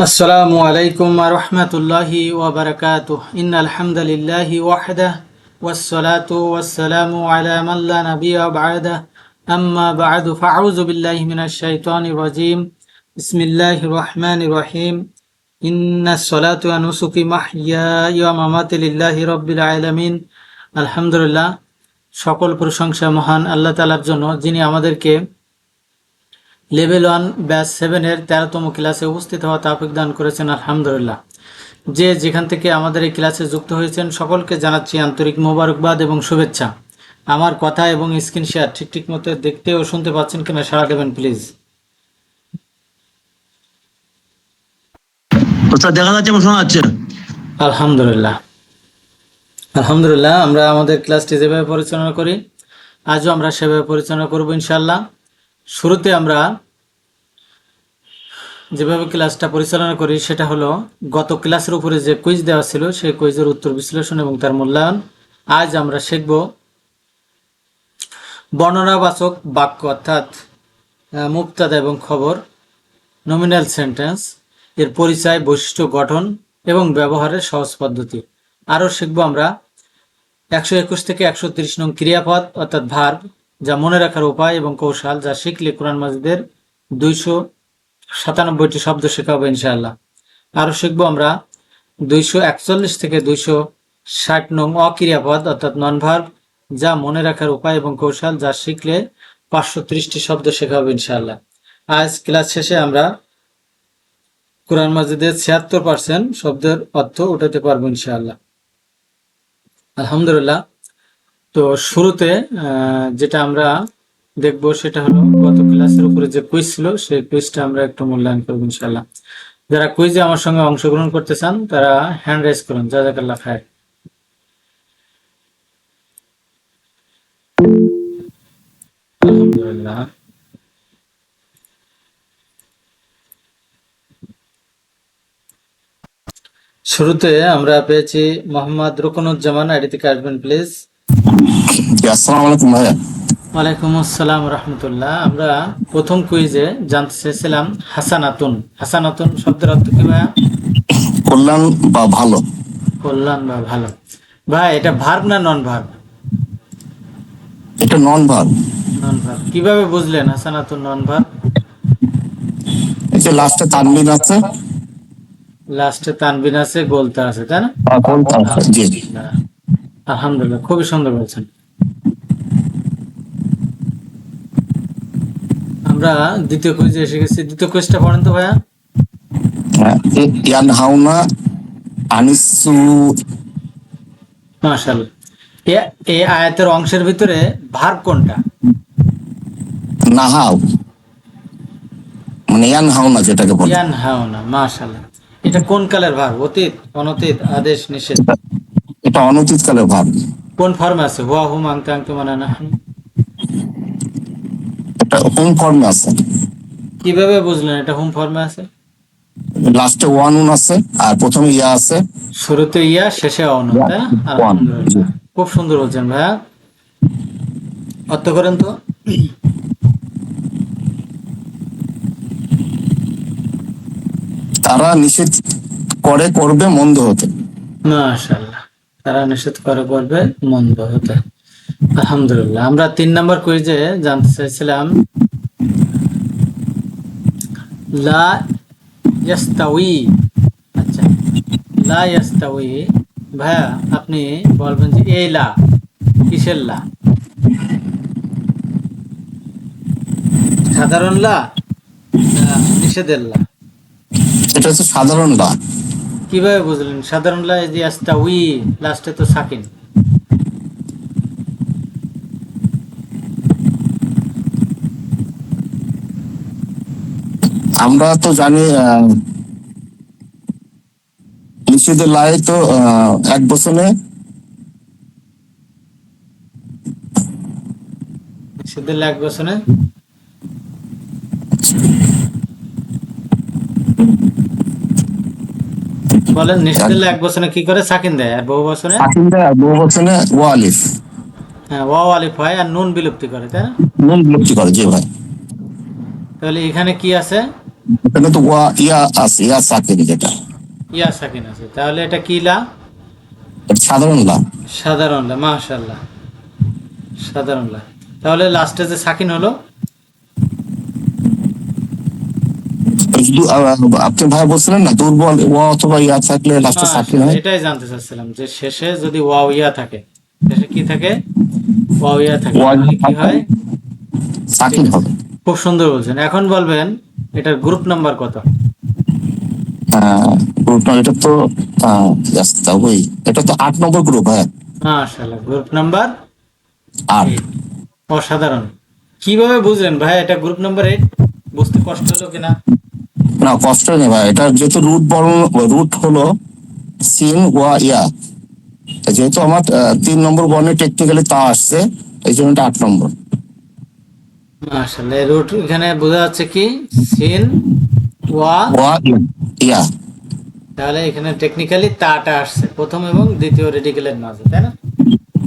السلام عليكم ورحمة الله وبركاته إن الحمد لله وحده والصلاة والسلام على من لا نبي بعده أما بعد فأعوذ بالله من الشيطان الرجيم بسم الله الرحمن الرحيم إن الصلاة ونسكي محياي ومماتي لله رب العالمين الحمد لله সকল প্রশংসা মহান আল্লাহ তাআলার জন্য যিনি আমাদেরকে লেভেল 1 ব্যাচ 7 এর 13তম ক্লাসে উপস্থিত হওয়া তৌফিক দান করেছেন আলহামদুলিল্লাহ। যে যেখান থেকে আমাদের এই ক্লাসে যুক্ত হয়েছেন সকলকে জানাচ্ছি আন্তরিক মোবারকবাদ এবং শুভেচ্ছা। আমার কথা এবং স্ক্রিন শেয়ার ঠিক মতো দেখতে ও শুনতে পাচ্ছেন কিনা সাড়া দেবেন প্লিজ। ওস্তাদ দেখা যাচ্ছে এবং শোনা যাচ্ছে? আলহামদুলিল্লাহ আমরা আমাদের ক্লাসটি যেভাবে পরিচালনা করি আজও আমরা সেভাবে পরিচালনা করব ইনশাআল্লাহ। শুরুতে আমরা যেভাবে ক্লাসটা পরিচালনা করি সেটা হলো গত ক্লাসের উপরে যে কুইজ দেওয়া ছিল সেই কুইজের উত্তর বিশ্লেষণ এবং তার মূল্যায়ন। আজ আমরা শিখব বর্ণনাবাচক বাক্য অর্থাৎ মুবতাদা এবং খবর, নমিনাল সেন্টেন্স এর পরিচয়, বৈশিষ্ট্য, গঠন এবং ব্যবহারের সহজ পদ্ধতি। আরও শিখব আমরা 121 থেকে 130 নং ক্রিয়াপদ অর্থাৎ ভার্ব, যা মনে রাখার উপায় এবং কৌশল, যা শিখলে কোরআন মাজিদের 297টি শব্দ শেখা হবে ইনশাআল্লাহ। আরও শিখবো আমরা 241 থেকে 260 নং অক্রিয়াপদ অর্থাৎ নন ভার্ব, যা মনে রাখার উপায় এবং কৌশল, যা শিখলে 530টি শব্দ শেখা হবে ইনশাআল্লাহ। আজ ক্লাস শেষে আমরা কোরআন মাজিদের 76% শব্দের অর্থ উঠাতে পারবো ইনশাআল্লাহ। আলহামদুলিল্লাহ। তো শুরুতে যেটা আমরা দেখবো সেটা হলো গত ক্লাসের উপরে যে কুইজ ছিল সেই কুইজটা আমরা একটু মূল্যায়ন করবো ইনশাআল্লাহ। যারা কুইজে আমার সঙ্গে অংশগ্রহণ করতে চান তারা হ্যান্ড রাইজ করুন। জাযাকাল্লাহ খায়ের। আলহামদুলিল্লাহ। শুরুতে আমরা পেয়েছি মোহাম্মদ রুকনুজ্জামান, আইডি থেকে আসবেন প্লিজ। আসসালামু আলাইকুম ভাইয়া। ওয়ালাইকুম আসসালাম রহমতুল্লাহ। আমরা প্রথম কুইজে জানতে চেয়েছিলাম হাসানাতুন। হাসানাতুন শব্দের অর্থ কি ভাইয়া? কল্যাণ বা ভালো। কল্যাণ বা ভালো। ভাই এটা ভার্ব না নন ভার্ব? এটা নন ভার্ব। নন ভার্ব। কিভাবে বুঝলেন হাসানাতুন নন ভার্ব? এই যে লাস্টে তানবিন আছে, লাস্টে তানবিন আছে, গোলতা আছে, তাই না? গোলতা আছে। জি জি। আলহামদুলিল্লাহ, খুবই সুন্দর বলছেন। আমরা দ্বিতীয় কুইজে এসে গেছি। দ্বিতীয় কুইজটা পড়েন তো ভাইয়া। ইয়ানহাউনা আনিসু। মাশাআল্লাহ। এই আয়াতের অংশের ভিতরে ভার্ব কোনটা? নাহাও, মানে ইয়ানহাউনা যেটাকে বলে। ইয়ানহাউনা। মাশাআল্লাহ। এটা কোন কালের ভার্ব? অতীত, অনতীত, আদেশ, নিষেধ? এটা অনতীত কালের ভার্ব। কোন ফর্মে আছে? হুয়া, হুম, আনতা, আনতুম, আনা, নাহনু? এটা হোম ফর্মে আছে। কিভাবে বুঝলেন এটা হোম ফর্মে আছে? লাস্টে ওয়ানুন আছে আর প্রথমে ইয়া আছে। শুরুতে ইয়া, শেষে অনু, তাই না? আলহামদুলিল্লাহ, খুব সুন্দর বলছেন ভাইয়া। অর্থ করেন তো। তারা নিষেধ করে করবে মন্দ হতে। মাশাআল্লাহ। তারা নিষেধ করে করবে মন্দ হতে। আলহামদুলিল্লাহ। আমরা 3 নম্বর কুইজে জানতে চাইছিলাম লা ইয়াস্তাউই। আচ্ছা, লা ইয়াস্তাউই ভাইয়া আপনি বলবেন যে এই লা কিসের লা? সাধারণ লা না নিষেধের লা? এটা হচ্ছে সাধারণ লা। কিভাবে বুঝলেন সাধারণ লা? এই যে ইয়াস্তাউই লাস্টে তো সাকিন। আমরা তো জানি নিষেধের লাই তো এক বছরে নিষেধের লা এক বছরে বলেন। নিষেধের লা এক বছরে কি করে? সাকিন দেয়। আর বহু বছরে বহু বছরে ও আলিফ। হ্যাঁ, ওয়াও আলিফ হয় আর নুন বিলুপ্তি করে, তাই না? নুন বিলুপ্তি করে। জি ভাই। তাহলে এখানে কি আছে? এখানে তো ইয়া আছে, ইয়া সাকিন যেটা, ইয়া সাকিন আছে, তাহলে এটা কি লা? এটা সাধারণ লা। সাধারণ লা, মাশাআল্লাহ, সাধারণ লা। তাহলে লাস্টে যে সাকিন হলো, শুধু আপনি ভাই বলছিলেন না দুর্বল ওয়া অথবা ইয়া থাকলে লাস্টে সাকিন মাশাআল্লাহ, হয়। এটাই জানতে চাচ্ছিলাম যে শেষে যদি ওয়াও ইয়া থাকে, শেষে কি থাকে? ওয়াও ইয়া থাকে, ওয়া তাহলে কি থাকলে হয়? ঠিক সাকিন আছে, হবে। খুব সুন্দর বলছেন। এখন বলবেন এটার গ্রুপ নাম্বার কত? গ্রুপ এটা তো just ওই এটা তো 8 নম্বর গ্রুপ, হ্যাঁ। মাশাআল্লাহ, গ্রুপ নাম্বার 8। 8। অসাধারণ। কিভাবে বুঝলেন ভাই এটা গ্রুপ নাম্বার 8? বুঝতে কষ্ট হলো কিনা? না, কষ্ট নেই ভাই, এটা যেহেতু রুট হলো সিন ওয়া ইয়া, যেহেতু আমার 3 নম্বর বর্ণে টেকনিক্যালি তা আসছে, এই জন্য এটা 8 নম্বর। মাশাআল্লাহ, রুট এখানে বোঝা যাচ্ছে কি? সিন ওয়া। ওয়া ইয়া। তাহলে এখানে টেকনিক্যালি তাটা আসছে প্রথম এবং দ্বিতীয় রেডিকেলের মাঝে, তাই না?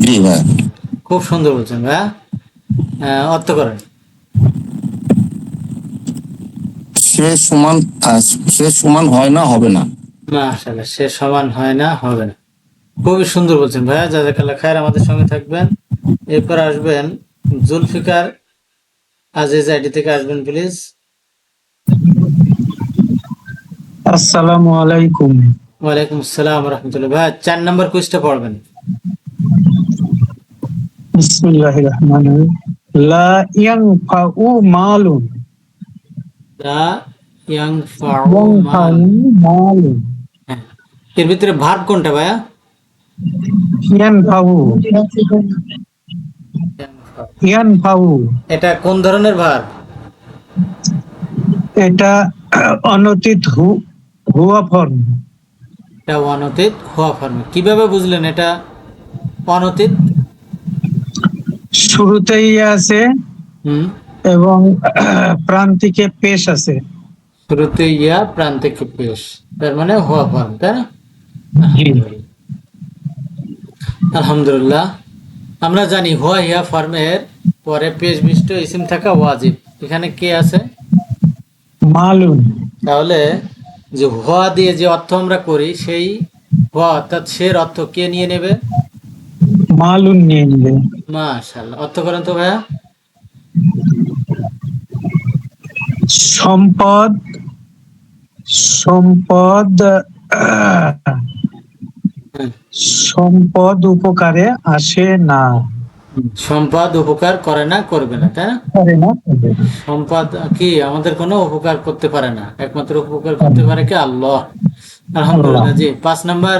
জি ভাই। খুব সুন্দর বলছেন ভাইয়া। অর্থ করেন। সে সমান সে সমান হয় না, হবে না। মাশাআল্লাহ, সে সমান হয় না, হবে না। খুবই সুন্দর বলছেন ভাইয়া, জাযাকাল্লাহ খায়ের। আমাদের সঙ্গে থাকবেন। এরপর আসবেন জুলফিকার আজিজ, আইডি থেকে আসবেন প্লিজ। আসসালামু আলাইকুম। ওয়ালাইকুম আসসালাম রহমতুল্লাহ। ভাইয়া 4 নম্বর কুইজটা পড়বেন। বিসমিল্লাহির রহমানির রহিম। লা ইয়ানফাউ মালুন লা ইয়ানফাউ মাল। ইয়ানফাউ মালুন হ্যাঁ, এর ভিতরে ভার্ব কোনটা ভাইয়া? ইয়ানফাউ ইয়ানফাউ এটা কোন ধরনের ভার্ব? এটা অনতীত হুয়া ফর্ম। এটা অনতীত হওয়া ফর্মে। কিভাবে বুঝলেন এটা অনতীত? শুরুতেই আছে হুম, এবং প্রান্তিকে পেশ আছে। শুরুতে ইয়া, প্রান্তিকে পেশ, তার মানে হওয়া ফর্ম, তাই না? জি। আলহামদুলিল্লাহ, আলহামদুলিল্লাহ। আমরা জানি হুয়া ইয়া ফর্মের পরে পেশ বিশিষ্ট ইসিম থাকা ওয়াজিব। এখানে কে আছে? মালুন। তাহলে যে হুয়া দিয়ে যে অর্থ আমরা করি, সেই হুয়া অর্থাৎ সের অর্থ কে নিয়ে নেবে? মালুন নিয়ে নিবে। মাশাআল্লাহ, অর্থ করেন তো ভাইয়া। সম্পদ, সম্পদ, হুম, সম্পদ উপকারে আসে না। সম্পদ উপকার করে না, করবে না, তাই না? করে না। সম্পদ কি আমাদের কোনো উপকার করতে পারে না, একমাত্র উপকার করতে পারে কি? আল্লাহ। আল্লাহ। আলহামদুলিল্লাহ। জি, 5 নাম্বার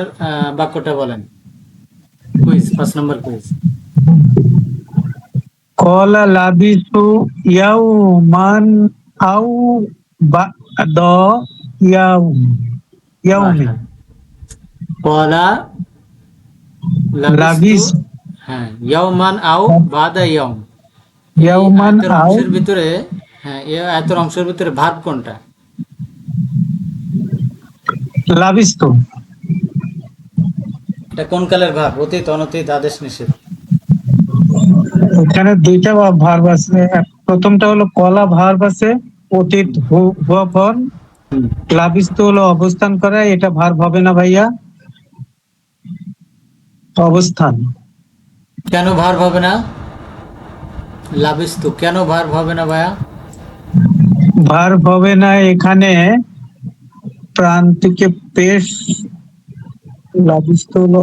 বাক্যটা বলেন। Quiz, 5 number quiz. কলা লাবিসু ইয়াউমান আও বা'দ ইয়াউমিন। কলা লাবিস্তু, লাবিস হ্যাঁ, ইয়াউমান আও বাদা ইয়াউম। এই ইয়াউমান আয়াতের আও অংশের ভিতরে, হ্যাঁ, এই আয়াতের অংশের ভিতরে ভার্ব কোনটা? লাবিস্তু। এটা কোন কালের ভার্ব? অতীত, অনতীত, আদেশ, নিষেধ? এখানে দুইটা ভার্ব আছে। প্রথমটা হলো কলা ভার্ব আছে, অতীত হুয়া ফর্ম। হুম। লাবিস্তু হলো অবস্থান করা, এটা ভার্ব হবে না ভাইয়া, অবস্থান। কেন ভার্ব হবে না? লাবিস্তু কেন ভার্ব হবে না ভাইয়া? ভার্ব হবে না, এখানে প্রান্তিকে পেশ। লাবিস্তু হলো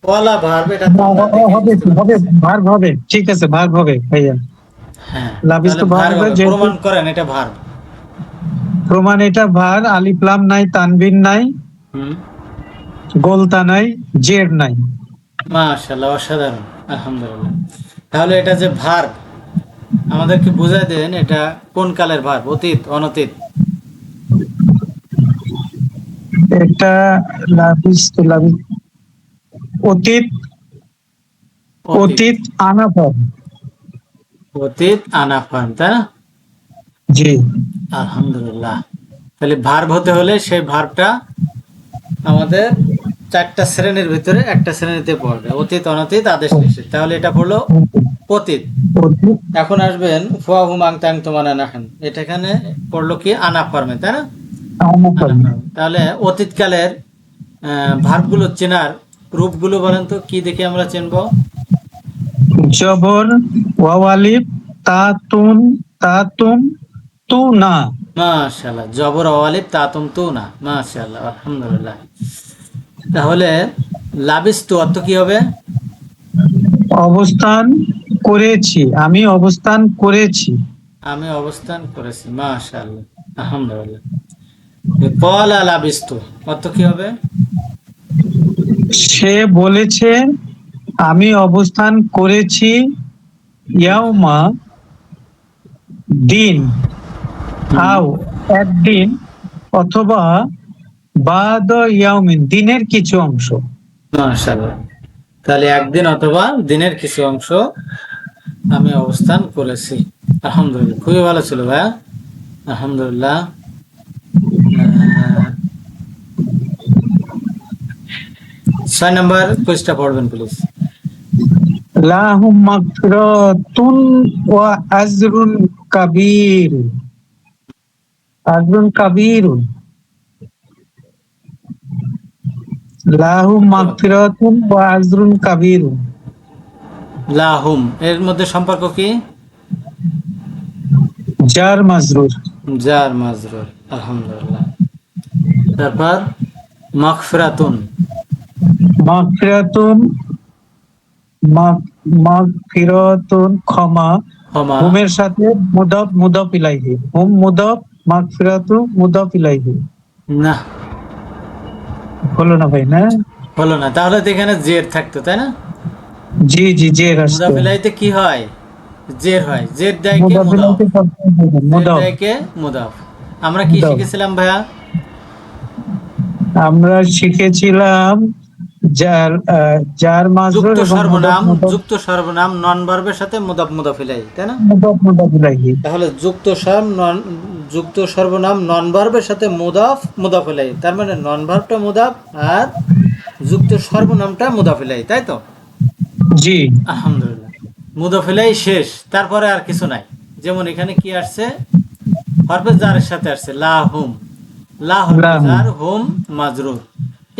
কলা ভার্ব, এটা তো আমরা হবে দেখে হবে বুঝতে হবে, পারতেছি। ভার্ব হবে, ঠিক আছে, ভার্ব হবে ভাইয়া। হ্যাঁ, তাহলে লাবিস্তু ভার্ব ভার্ব হবে, যেহেতু প্রমাণ করেন এটা ভার্ব। প্রমাণ, এটা ভার, আলিফ লাম নাই, তানবিন নাই, হুম, গোলতা নাই, জের নাই। মাশাআল্লাহ, অসাধারণ, আলহামদুলিল্লাহ। তাহলে এটা যে ভার্ব, আমাদেরকে বুঝাই দেন এটা কোন কালের ভার্ব? অতীত, অনতীত? এটা অতীত, অতীত। অতীত আনা ফর্ম। অতীত আনা ফর্ম, তাই না? জি। আলহামদুলিল্লাহ। তাহলে ভার্ব হতে হলে সেই ভার্বটা আমাদের 4টা শ্রেণীর ভিতরে একটা শ্রেণীতে পড়বে, অতীত, অনতীত, আদেশ, নিষেধ। তাহলে এটা পড়লো অতীত। অতীত এখন আসবেন ফুয়া হুম আং তাং তোমানা নাহান, এটা এখানে পড়লো কি আনা ফর্মে, তাই না? আনা আনাফর্মে। ফর্মে। তাহলে অতীতকালের ভার্বগুলো চেনার রূপগুলো বলেন তো, কি দেখে আমরা চিনবো? জবর, ওয়াও আলিফ, তাতুন, তাতুম, তু না। মাশাআল্লাহ, জবর অলিফ তাতুম তু না, মাশাআল্লাহ, আলহামদুলিল্লাহ। তাহলে লাবিস্তু অর্থ কি হবে? অবস্থান করেছি, আমি অবস্থান করেছি। আমি অবস্থান করেছি, মাশাআল্লাহ, আলহামদুলিল্লাহ। ক্বালা লাবিস্তু অর্থ কি হবে? সে বলেছে আমি অবস্থান করেছি, ইয়াউমা দিন, আও একদিন, অথবা বাদ ইয়াউমিন দিনের কিছু অংশ। মাশাআল্লাহ। তাহলে একদিন অথবা দিনের কিছু অংশ আমি অবস্থান করেছি। আলহামদুলিল্লাহ, খুবই ভালো ছিল ভাইয়া, আলহামদুলিল্লাহ। 6 নম্বর কোয়েশ্চেনটা পড়বেন প্লিজ। লাহুম মাগফিরাতুন ওয়া আজরুন কাবীর। আজরুন কাবীরুন। লাহুম মাগফিরাতুন ওয়া আজরুন কাবীরুন। লাহুম এর মধ্যে সম্পর্ক কি? জার মাজরুর। জার মাজরুর, আলহামদুলিল্লাহ। তারপর মাগফিরাতুন, মাগফিরাতুন, মাগফিরাতুন ক্ষমা, ক্ষমা। হুমের সাথে মুদাফ মুদাফ ইলাইহি। হুম মুদাফ, মাগফিরাতু মুদাফ ইলাইহি। না, হলো না ভাই? না, হলো না। তাহলে তো এখানে জের থাকতো, তাই না? জি জি, জের আসতো। মুদাফ ইলাইহিতে কি হয়? জের হয়। জের দেয় কে? মুদাফ মুদাফ। ইলাইহি সবসময় বলবেন, জের মুদাফ। দেয় কে? মুদাফ। আমরা কি মুদাফ। শিখেছিলাম ভাইয়া? আমরা শিখেছিলাম যার যার মাজরুর যুক্ত এবং মুদাফ সর্বনাম, মুদাফ যুক্ত সর্বনাম নন ভার্বের সাথে মুদাফ মুদাফ ইলাইহি, তাই না? মুদাফ মুদাফ ইলাইহি। তাহলে যুক্ত সর্বনাম নন ভার্বের সাথে মুদাফ মুদাফ ইলাইহি, তার মানে নন ভার্বটা মুদাফ আর যুক্ত সর্বনামটা মুদাফ ইলাইহি, তাই তো? জি। আলহামদুলিল্লাহ। মুদাফ ইলাইহি শেষ, তারপরে আর কিছু নাই। যেমন এখানে কি আসছে? হরফে জারের সাথে আসছে লা হুম, লা হরফে লাহুম জার, হুম মাজরুর,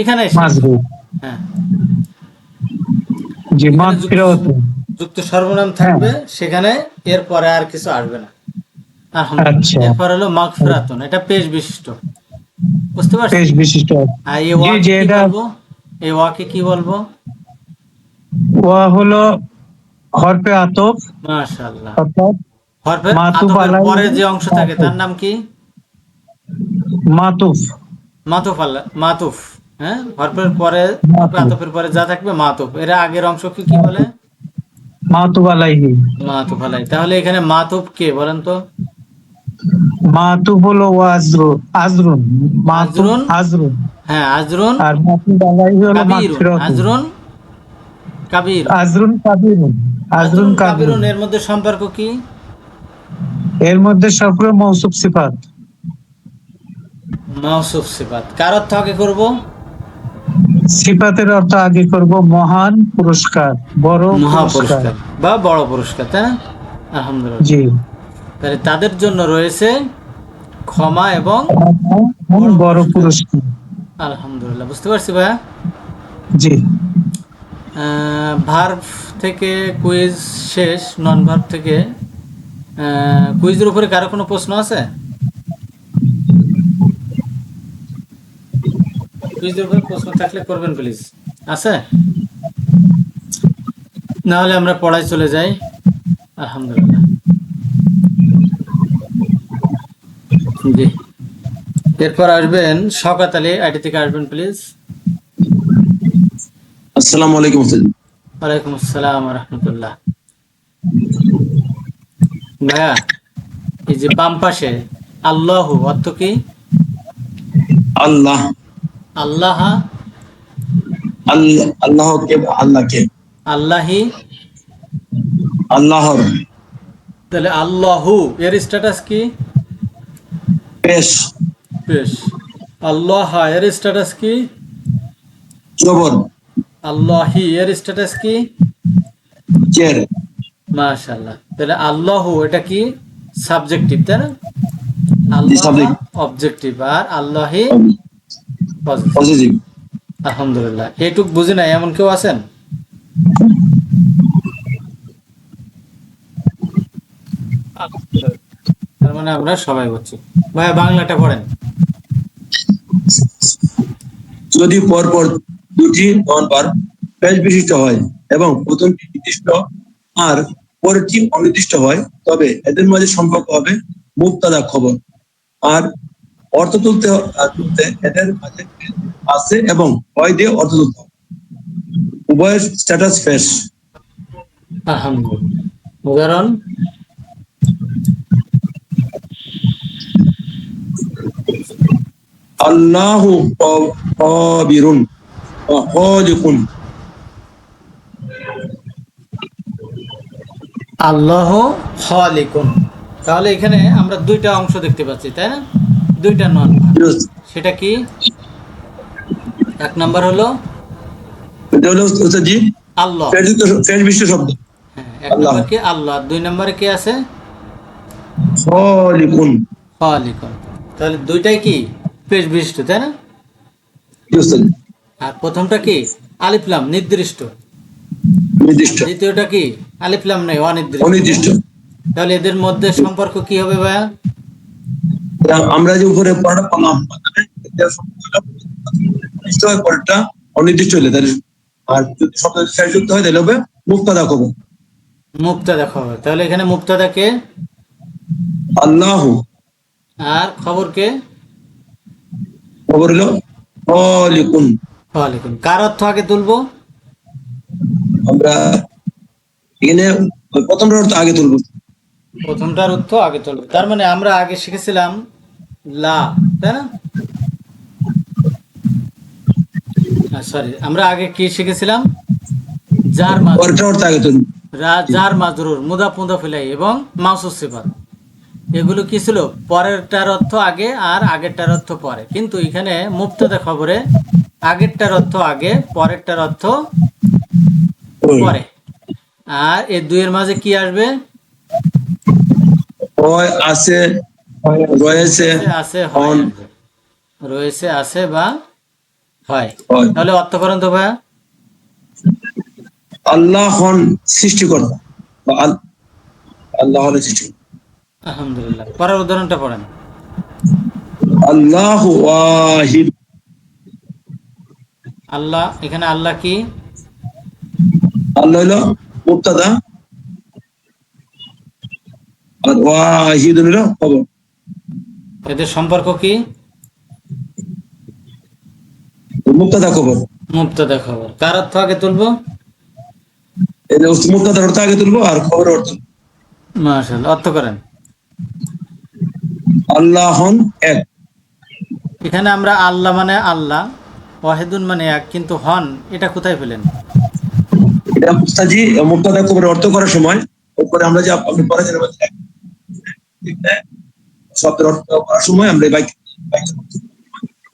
এখানে শেষ। মাজরুর। হ্যাঁ, জি, এখানে মাগফিরাতুন। যুক্ত সর্বনাম হ্যাঁ, থাকবে, সেখানে এরপরে আর কিছু আসবে না। আলহামদুলিল্লাহ। আচ্ছা। এরপর হলো মাগফিরাতুন, এটা পেশ বিশিষ্ট, বুঝতে পারছি। পেশ বিশিষ্ট। আর এই জি ওয়াকে জি, কি এটা বলবো? এই ওয়াকে কি বলবো? ওয়া হলো হরফে আতফ, মাশাআল্লাহ। অর্থাৎ হরফে মাতুফ আতফের পরে আলাইহি। যে অংশ থাকে মাতুফ তার নাম কি? মাতুফ। মাতুফ আল্লাহ, মাতুফ। হ্যাঁ, হরফের পরে, হরফে মাতুফ আতফের পরে যা থাকবে মাতুফ, এর আগের অংশকে কি বলে? মাতুফ আলাইহি। মাতুফ আলাই। তাহলে এখানে মাতুফ কে বলেন তো? মাতুফ হলো ওয়াজরুন, আজরুন। মাতুফ আজরুন। আজরুন। হ্যাঁ, আজরুন আর মাতুফ আলাইহি হলো কাবীরুন, মাগফিরাতুন। আজরুন কাবীর। আজরুন কাবীরুন। আজরুন আজরুন কাবীরুন। কাবীরুন এর মধ্যে সম্পর্ক কি? এর মধ্যে সবগুলো মৌসুফ সিফাত। মাওসুফ সিফাত। কার অর্থ আগে করব? সিফাতের অর্থ আগে করব মহান পুরস্কার, বড় মহা পুরস্কার। পুরস্কার বা বড় পুরস্কার, তাই না? আলহামদুলিল্লাহ। জি। তাহলে তাদের জন্য রয়েছে ক্ষমা এবং বড় পুরস্কার। আলহামদুলিল্লাহ, বুঝতে পারছি ভাইয়া। জি। ভার্ব থেকে কুইজ শেষ। নন ভার্ব থেকে কুইজের উপরে কারো কোনো প্রশ্ন আছে? কুইজের উপরে প্রশ্ন থাকলে করবেন প্লিজ। আছে? না হলে আমরা পড়ায় চলে যাই। আলহামদুলিল্লাহ। জি, এরপর আসবেন শওকত আলী, আইডি থেকে আসবেন প্লিজ। আসসালামু আলাইকুম স্যার। ওয়ালাইকুম আসসালাম ওয়া রাহমাতুল্লাহ। ভাইয়া, এই যে বাম পাশে আল্লাহু অর্থ কি? আল্লাহ। আল্লাহ, আল্লাহকে, আল্লাহকে, আল্লাহি। আল্লাহর। তাহলে আল্লাহু এর স্ট্যাটাস কি? পেশ। বেশ। আল্লাহ এর স্ট্যাটাস কি? জবর। আল্লাহি এর স্ট্যাটাস কি? জের। মাশাআল্লাহ। তাহলে আল্লাহ এটা কি সাবজেক্টিভ, তাই না? জি আল্লাহ সাবজেক্ট অবজেক্টিভ আর আল্লাহি পজিটিভ। পজিটিভ। আলহামদুলিল্লাহ। এইটুক বুঝি নাই এমন কেউ আছেন? তার মানে আমরা সবাই বুঝছি। ভাইয়া বাংলাটা পড়েন। যদি পরপর দুটি নন ভার্ব পেশ বিশিষ্ট হয় এবং প্রথমটি নির্দিষ্ট আর পরেরটি অনির্দিষ্ট হয়, তবে এদের মাঝে সম্পর্ক হবে মুবতাদা খবর। আর অর্থ তুলতে এদের মাঝে আছে এবং হয় দিয়ে অর্থ তুলতে হবে। উভয়ের স্ট্যাটাস ফেস। আলহামদুলিল্লাহ। উদাহরণ, আল্লাহু কবিরুন ওয়া খালিকুন। আল্লাহ খালিকুন। তাহলে এখানে আমরা দুইটা অংশ দেখতে পাচ্ছি, তাই না? দুইটা নন ভার্ব। সেটা কি? এক নাম্বার হলো এটা হলো জি আল্লাহ। ফেস বিশিষ্ট শব্দ। হ্যাঁ, এক আল্লাহ নাম্বার কি আল্লাহ, দুই নাম্বারে কি আছে? খালিকুন। খালিকুন। তাহলে দুইটাই কি পেশ বিশিষ্ট, তাই না? জি ওস্তাদ, আর প্রথমটা কি আলিফ লাম নির্দিষ্ট, নির্দিষ্ট দ্বিতীয়টা কি আলিফ লাম নেই অনির্দিষ্ট। অনির্দিষ্ট। তাহলে এদের মধ্যে সম্পর্ক কি হবে ভাইয়া? আমরা যে উপরে পড়াটা পেলাম, এটা সম্পূর্ণ নির্দিষ্ট হয়, পরেরটা অনির্দিষ্ট হলে তাহলে, আর যদি শব্দ শেষ যুক্ত হয় তাহলে হবে মুক্তাদা খবর। মুক্তাদা খবর। তাহলে এখানে মুক্তাদা কে আল্লাহ, আর খবর কে? খবর হলো খালিকুন। খালিকুন। কার অর্থ আগে তুলবো? আমরা এখানে প্রথমটা অর্থ আগে তুলবো। প্রথমটার অর্থ আগে তুলবো। তার মানে আমরা আগে শিখেছিলাম লা, তাই না? সরি, আমরা আগে কি শিখেছিলাম? জার মাজরুর, পরেরটা অর্থ আগে তুলবো। জার মাজরুর, মুদাফ মুদাফ ইলাইহি এবং মাউসুফ সিফাত। এগুলো কি ছিল? পরেরটার অর্থ আগে আর আগেরটার অর্থ পরে। কিন্তু এখানে মুবতাদা খবরে আগেরটার অর্থ আগে, পরেরটার অর্থ পরে। আর এই দুইয়ের মাঝে কি আসবে? হয় আছে, রয়েছে, আছে হয় অন আসবে। রয়েছে, আছে বা হয়। হয়। তাহলে অর্থ করেন তো ভাইয়া। আল্লাহ হন সৃষ্টিকর্তা, বা আল্লাহ হলেন সৃষ্টি। আলহামদুলিল্লাহ। পরের উদাহরণটা পড়েন। আল্লাহ ওয়াহিদ। আল্লাহ, এখানে আল্লাহ কি? আল্লাহ হলো মুবতাদা আর ওয়াহিদ হলো খবর। এদের সম্পর্ক কি? মুবতাদা খবর। মুবতাদা খবর। কার অর্থ আগে তুলবো? এটা মুবতাদার অর্থ আগে তুলবো আর খবরের অর্থ। মাশাআল্লাহ। অর্থ করেন। আল্লাহ হন এক। এখানে আমরা আল্লাহ মানে আল্লাহ, ওয়াহিদুন মানে এক, কিন্তু হন এটা কোথায় পেলেন? এটা মুস্তাজি মুবতাদা খবরের অর্থ করার সময় উপরে আমরা যে আপনি পরে যে শব্দের অর্থ করার সময় আমরা এই বাক্য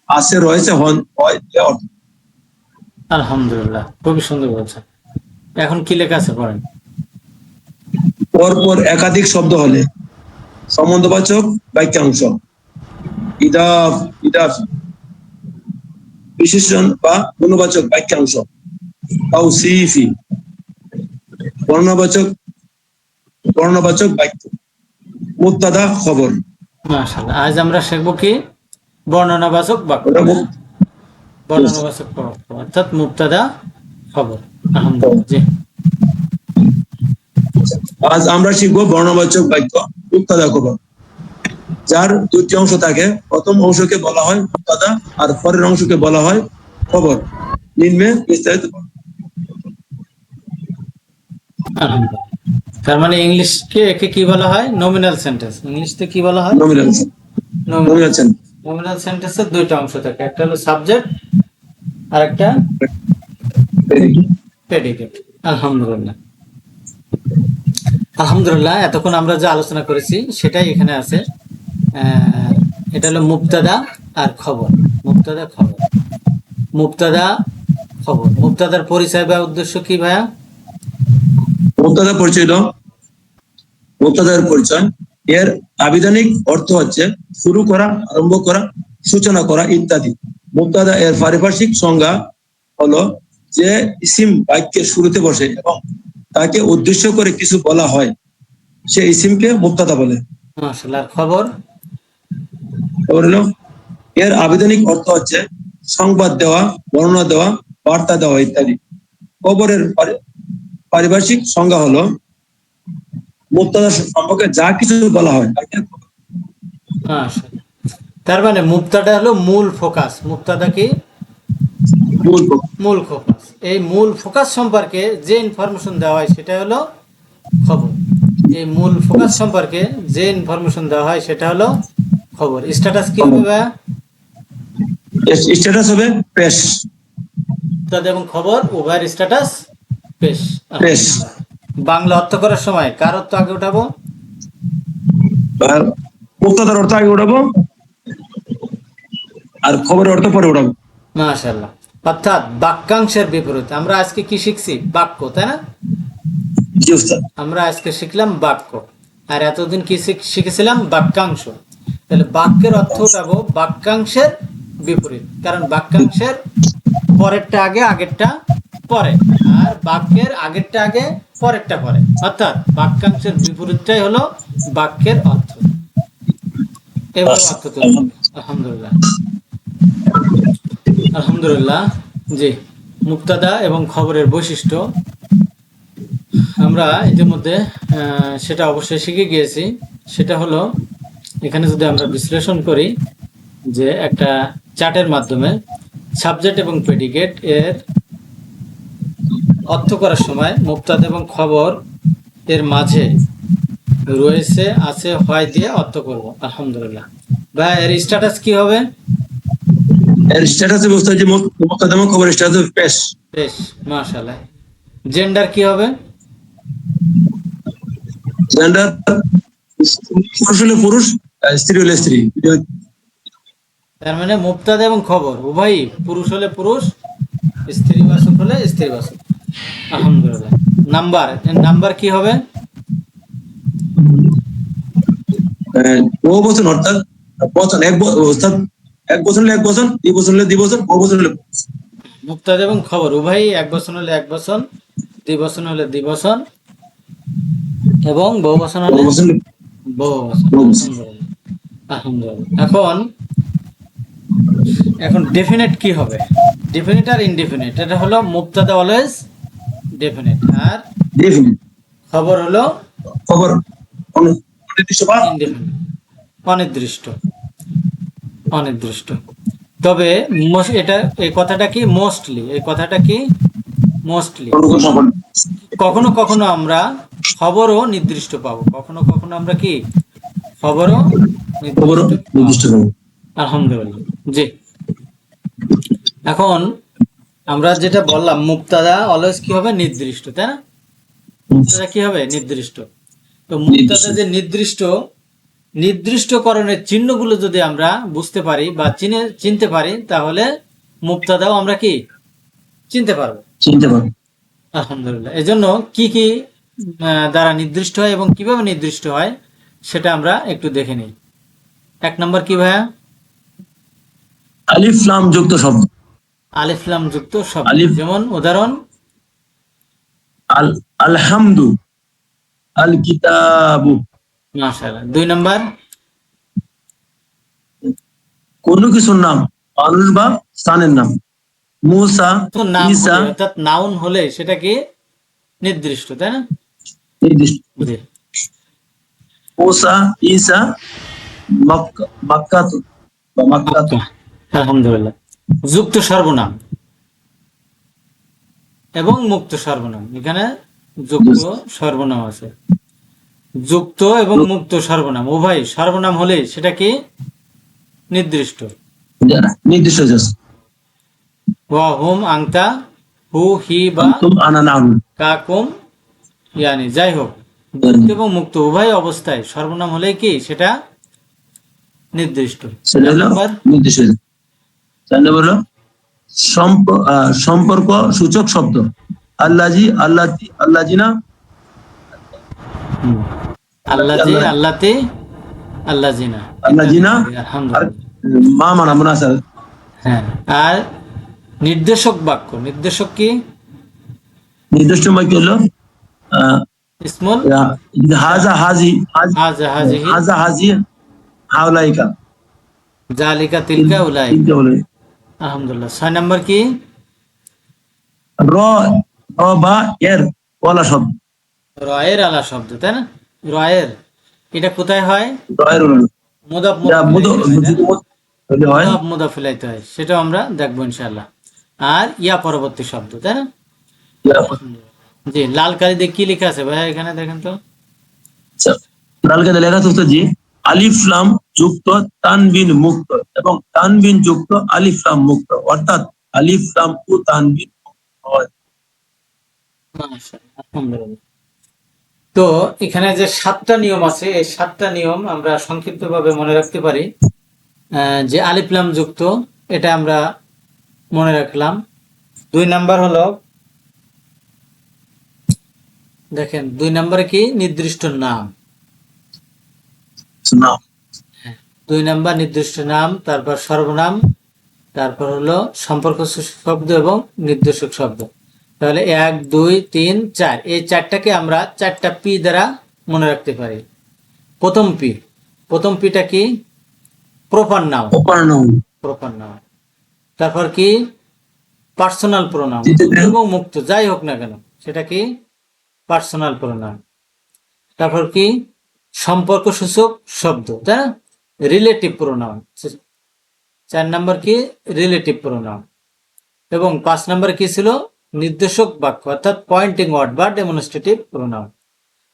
আছে, রয়েছে, হন, হয় এ অর্থ। আলহামদুলিল্লাহ, খুবই সুন্দর বলছেন। এখন কি লেখা আছে পড়েন। পরপর একাধিক শব্দ হলে সম্বন্ধবাচক বাক্যাংশ, ইদাফ ইদাফ বিশেষণ বা গুণবাচক বাক্যাংশ, তাওসিফি বর্ণবাচক বর্ণবাচক বাক্য, মুবতাদা খবর। মাশাআল্লাহ। আজ আমরা শিখবো কি? বর্ণনাবাচক বাক্য। ওটা বর্ণনাবাচক বাক্য অর্থাৎ মুবতাদা খবর। আলহামদুলিল্লাহ। জি। আজ আমরা শিখবো বর্ণবাচক বাক্য, মুবতাদা খবর, যার দুটি অংশ থাকে। প্রথম অংশকে বলা হয় মুবতাদা আর পরের অংশকে বলা হয় খবর। নিম্নে বিস্তারিত। আলহামদুলিল্লাহ। তার মানে ইংলিশকে একে কি বলা হয়? Nominal sentence. ইংলিশে কি বলা হয়? Nominal nominal sentence. নমিনাল সেন্টেন্সের দুইটা অংশ থাকে, একটা হলো সাবজেক্ট আর একটা প্রেডিকেট। আলহামদুলিল্লাহ। আলহামদুলিল্লাহ। এতক্ষণ আমরা যা আলোচনা করেছি সেটাই এখানে আছে। এটা হলো মুবতাদা আর খবর। মুবতাদা খবর। মুবতাদা খবর। মুবতাদার পরিচয় বা উদ্দেশ্য কি ভাইয়া? মুবতাদা পরিচয় হলো মুবতাদার পরিচয়। এর আবিধানিক অর্থ হচ্ছে শুরু করা, আরম্ভ করা, সূচনা করা ইত্যাদি। মুবতাদা এর পারিভাষিক সংজ্ঞা হলো যে ইসিম বাক্যের শুরুতে বসে এবং তাকে উদ্দেশ্য করে কিছু বলা হয়, সে ইসিমকে মুবতাদা বলে। মাশাআল্লাহ। আর খবর? খবর হলো এর আবিধানিক অর্থ হচ্ছে সংবাদ দেওয়া, বর্ণনা দেওয়া, বার্তা দেওয়া ইত্যাদি। খবরের পারিভাষিক সংজ্ঞা হলো মুবতাদা সম্পর্কে যা কিছু বলা হয় তাকে খবর। মাশাআল্লাহ। তার মানে মুবতাদা হলো মূল ফোকাস। মুবতাদা কি? মূল খবর। মূল ফোকাস। এই মূল ফোকাস সম্পর্কে যে ইনফরমেশন দেওয়া হয় সেটা হলো খবর। এই মূল ফোকাস সম্পর্কে যে ইনফরমেশন দেওয়া হয় সেটা হলো খবর। স্ট্যাটাস কি হবে ভাইয়া? স্ট্যাটাস হবে পেশ। মুবতাদা এবং খবর উভয়ের স্ট্যাটাস পেশ। পেশ। বাংলা অর্থ করার সময় কার অর্থ আগে উঠাবো? আর মুবতাদার অর্থ আগে উঠাবো আর খবরের অর্থ পরে উঠাবো। মাশাআল্লাহ। অর্থাৎ বাক্যাংশের বিপরীত। আমরা আজকে কি শিখছি? বাক্য, তাই না? জি উস্তাদ। আমরা আজকে শিখলাম বাক্য, আর এতদিন কি শিখেছিলাম? বাক্যাংশ। তাহলে বাক্যের অর্থ উঠাবো বাক্যাংশের বিপরীত, কারণ বাক্যাংশের পরেরটা আগে, আগেরটা পরে, আর বাক্যের আগেরটা আগে, পরেরটা পরে। অর্থাৎ বাক্যাংশের বিপরীতটাই হলো বাক্যের অর্থ। এবার অর্থ তুলব। আলহামদুলিল্লাহ, আলহামদুলিল্লাহ। জি, মুবতাদা এবং খবরের বৈশিষ্ট্য আমরা ইতিমধ্যে সেটা অবশ্যই শিখে গিয়েছি। সেটা হলো, এখানে যদি আমরা বিশ্লেষণ করি যে একটা চার্টের মাধ্যমে সাবজেক্ট এবং প্রেডিকেট এর অর্থ করার সময় মুবতাদা এবং খবর এর মাঝে রয়েছে, আছে, হয় দিয়ে অর্থ করব। আলহামদুলিল্লাহ। ভাই এর স্ট্যাটাস কি হবে? এর স্ট্যাটাস ব্যবস্থা যে মুবতাদা এবং খবরের স্ট্যাটাস পেশ। বেশ, মাশাআল্লাহ। জেন্ডার কি হবে? জেন্ডার পুরুষ হলে পুরুষ, স্ত্রী হলে স্ত্রী। তার মানে মুবতাদা এবং খবর উভয়ই পুরুষ হলে পুরুষ, স্ত্রীবাচক হলে স্ত্রীবাচক। আলহামদুলিল্লাহ। নাম্বার, নাম্বার কি হবে? বহু বচন, অর্থাৎ বচন অর্থাৎ এক বচন হলে এক বচন, দ্বি বচন হলে দ্বি বচন, বহু বচন হলে বহু বচন। মুবতাদা এবং খবর উভয়ই এক বচন হলে এক বচন, দ্বিবচন হলে দ্বিবচন, এবং বহু বচন হলে বহু বচন হলে বহু বচন। বহু বচন। আলহামদুলিল্লাহ। এখন ডেফিনেট কি হবে? ডেফিনেট আর ইনডেফিনেট। এটা হলো মুবতাদা অলওয়েজ ডেফিনেট, আর ডেফিনিট। খবর হলো খবর অনির্দিষ্ট বা ইনডেফিনিট, অনির্দিষ্ট। অনির্দিষ্ট। তবে এটা, এই কথাটা কি মোস্টলি, এই কথাটা কি মোস্টলি। কখনো কখনো আমরা খবরও নির্দিষ্ট পাবো, কখনো কখনো আমরা কি খবরও খবর নির্দিষ্ট পাবো। হবে। আলহামদুলিল্লাহ। জি, এখন আমরা যেটা বললাম মুবতাদা অলওয়েজ কি হবে? নির্দিষ্ট, তাই না? মুবতাদা কি হবে? নির্দিষ্ট। তো মুবতাদা যে নির্দিষ্ট, নির্দিষ্টকরণের চিহ্নগুলো যদি আমরা বুঝতে পারি বা চিনতে পারি, তাহলে মুবতাদাও আমরা কি চিনতে পারবো। চিনতে পারবো। আলহামদুলিল্লাহ। এজন্য কি কি দ্বারা নির্দিষ্ট হয় এবং কিভাবে নির্দিষ্ট হয় সেটা আমরা একটু দেখে নিই। এক নম্বর কি ভাইয়া? আলিফ লাম যুক্ত শব্দ। আলিফ লাম যুক্ত শব্দ। আলিফ। যেমন উদাহরণ, আলহামদু, আল কিতাবু। মাশাআল্লাহ। দুই নম্বর, কোন কিছুর নাম, মানুষ বা স্থানের নাম। মুসা, তো নাম ঈসা। হলে, অর্থাৎ নাউন হলে সেটা কি নির্দিষ্ট, তাই না? নির্দিষ্ট। জি। মুসা, ঈসা, মাক্কাতু বা মাক্কাতু। আলহামদুলিল্লাহ। যুক্ত সর্বনাম এবং মুক্ত সর্বনাম, এখানে যুক্ত সর্বনাম আছে। যুক্ত এবং মুক্ত সর্বনাম উভয় সর্বনাম হলে সেটা কি নির্দিষ্ট। নির্দিষ্ট আছে। ওয়া হুম, আংতা, হু, হি বা আনতুম, আনা, নাহনু। কাকুম, ইয়ানি, যাই হোক, যুক্ত এবং মুক্ত উভয় অবস্থায় সর্বনাম হলে কি সেটা নির্দিষ্ট। সেটা হলো নাম্বার, নির্দিষ্ট। চার নম্বর হলো সম্পর্ক সূচক শব্দ। আল্লাজি, আল্লাতি, আল্লাজিনা। আল্লাজি, আল্লাতি, আল্লাজিনা। আল্লাহ জিনা। আর আলহামদুলিল্লাহ। মা মানা মুনাসার। হ্যাঁ, আর নির্দেশক বাক্য, নির্দেশক কি? নির্দিষ্ট বাক্য হলো ইসমুল হাজা হাজি হাজা হাজিহি, হাজা হাজি হাওলাইকা। জালিকা তিলকা উলাই। তিনটা বলে আলহামদুলিল্লাহ। 6 নম্বর কি? র র বা এর ওয়ালা শব্দ। রয়ের আলা শব্দ, তাই না? রয়ের এটা কোথায় হয়? রয়ের মুদাফ যা মুদাফ মুদ ইলাইহি হয়, তাই না? হলে হয়। মুদাফ মুদাফ ইলাইহি হয়, সেটাও আমরা দেখবো ইনশাআল্লাহ। আর ইয়া পরবর্তী শব্দ, তাই না? জি, লাল কালি দিয়ে কি লেখা আছে ভাইয়া এখানে দেখেন তো। আচ্ছা, লাল কালিতে লেখা আছে জি, আলিফ লাম যুক্ত তানবিন মুক্ত এবং তানবিন যুক্ত আলিফ লাম মুক্ত, অর্থাৎ আলিফ লাম ও তানবিন মুক্ত হয়। মাশাআল্লাহ, আলহামদুলিল্লাহ। তো এখানে যে 7টা নিয়ম আছে, এই 7টা নিয়ম আমরা সংক্ষিপ্তভাবে মনে রাখতে পারি। যে আলিফ লাম যুক্ত, এটা আমরা মনে রাখলাম। 2 নাম্বার হলো, দেখেন 2 নম্বরে কি? নির্দিষ্ট নাম। না 2 নাম্বার নির্দিষ্ট নাম, তারপর সর্বনাম, তারপর হলো সম্পর্ক শব্দ এবং নির্দেশক শব্দ। তাহলে 1 2 3 4, এই 4টাকে আমরা 4টা পি দ্বারা মনে রাখতে পারি। প্রথম পিটা কি? Proper noun. Proper noun. তারপর কি? পার্সোনাল প্রোনাউন এবং মুক্ত, যাই হোক না কেন সেটা কি? Personal pronoun. তারপর কি? সম্পর্ক সূচক শব্দ, তাই না? Relative pronoun. 4 নাম্বার কি? Relative pronoun. এবং 5 নাম্বার কি ছিল? নির্দেশক বাক্য, অর্থাৎ পয়েন্টিং ওয়ার্ড বা ডেমনস্ট্রেটিভ প্রোনাউন।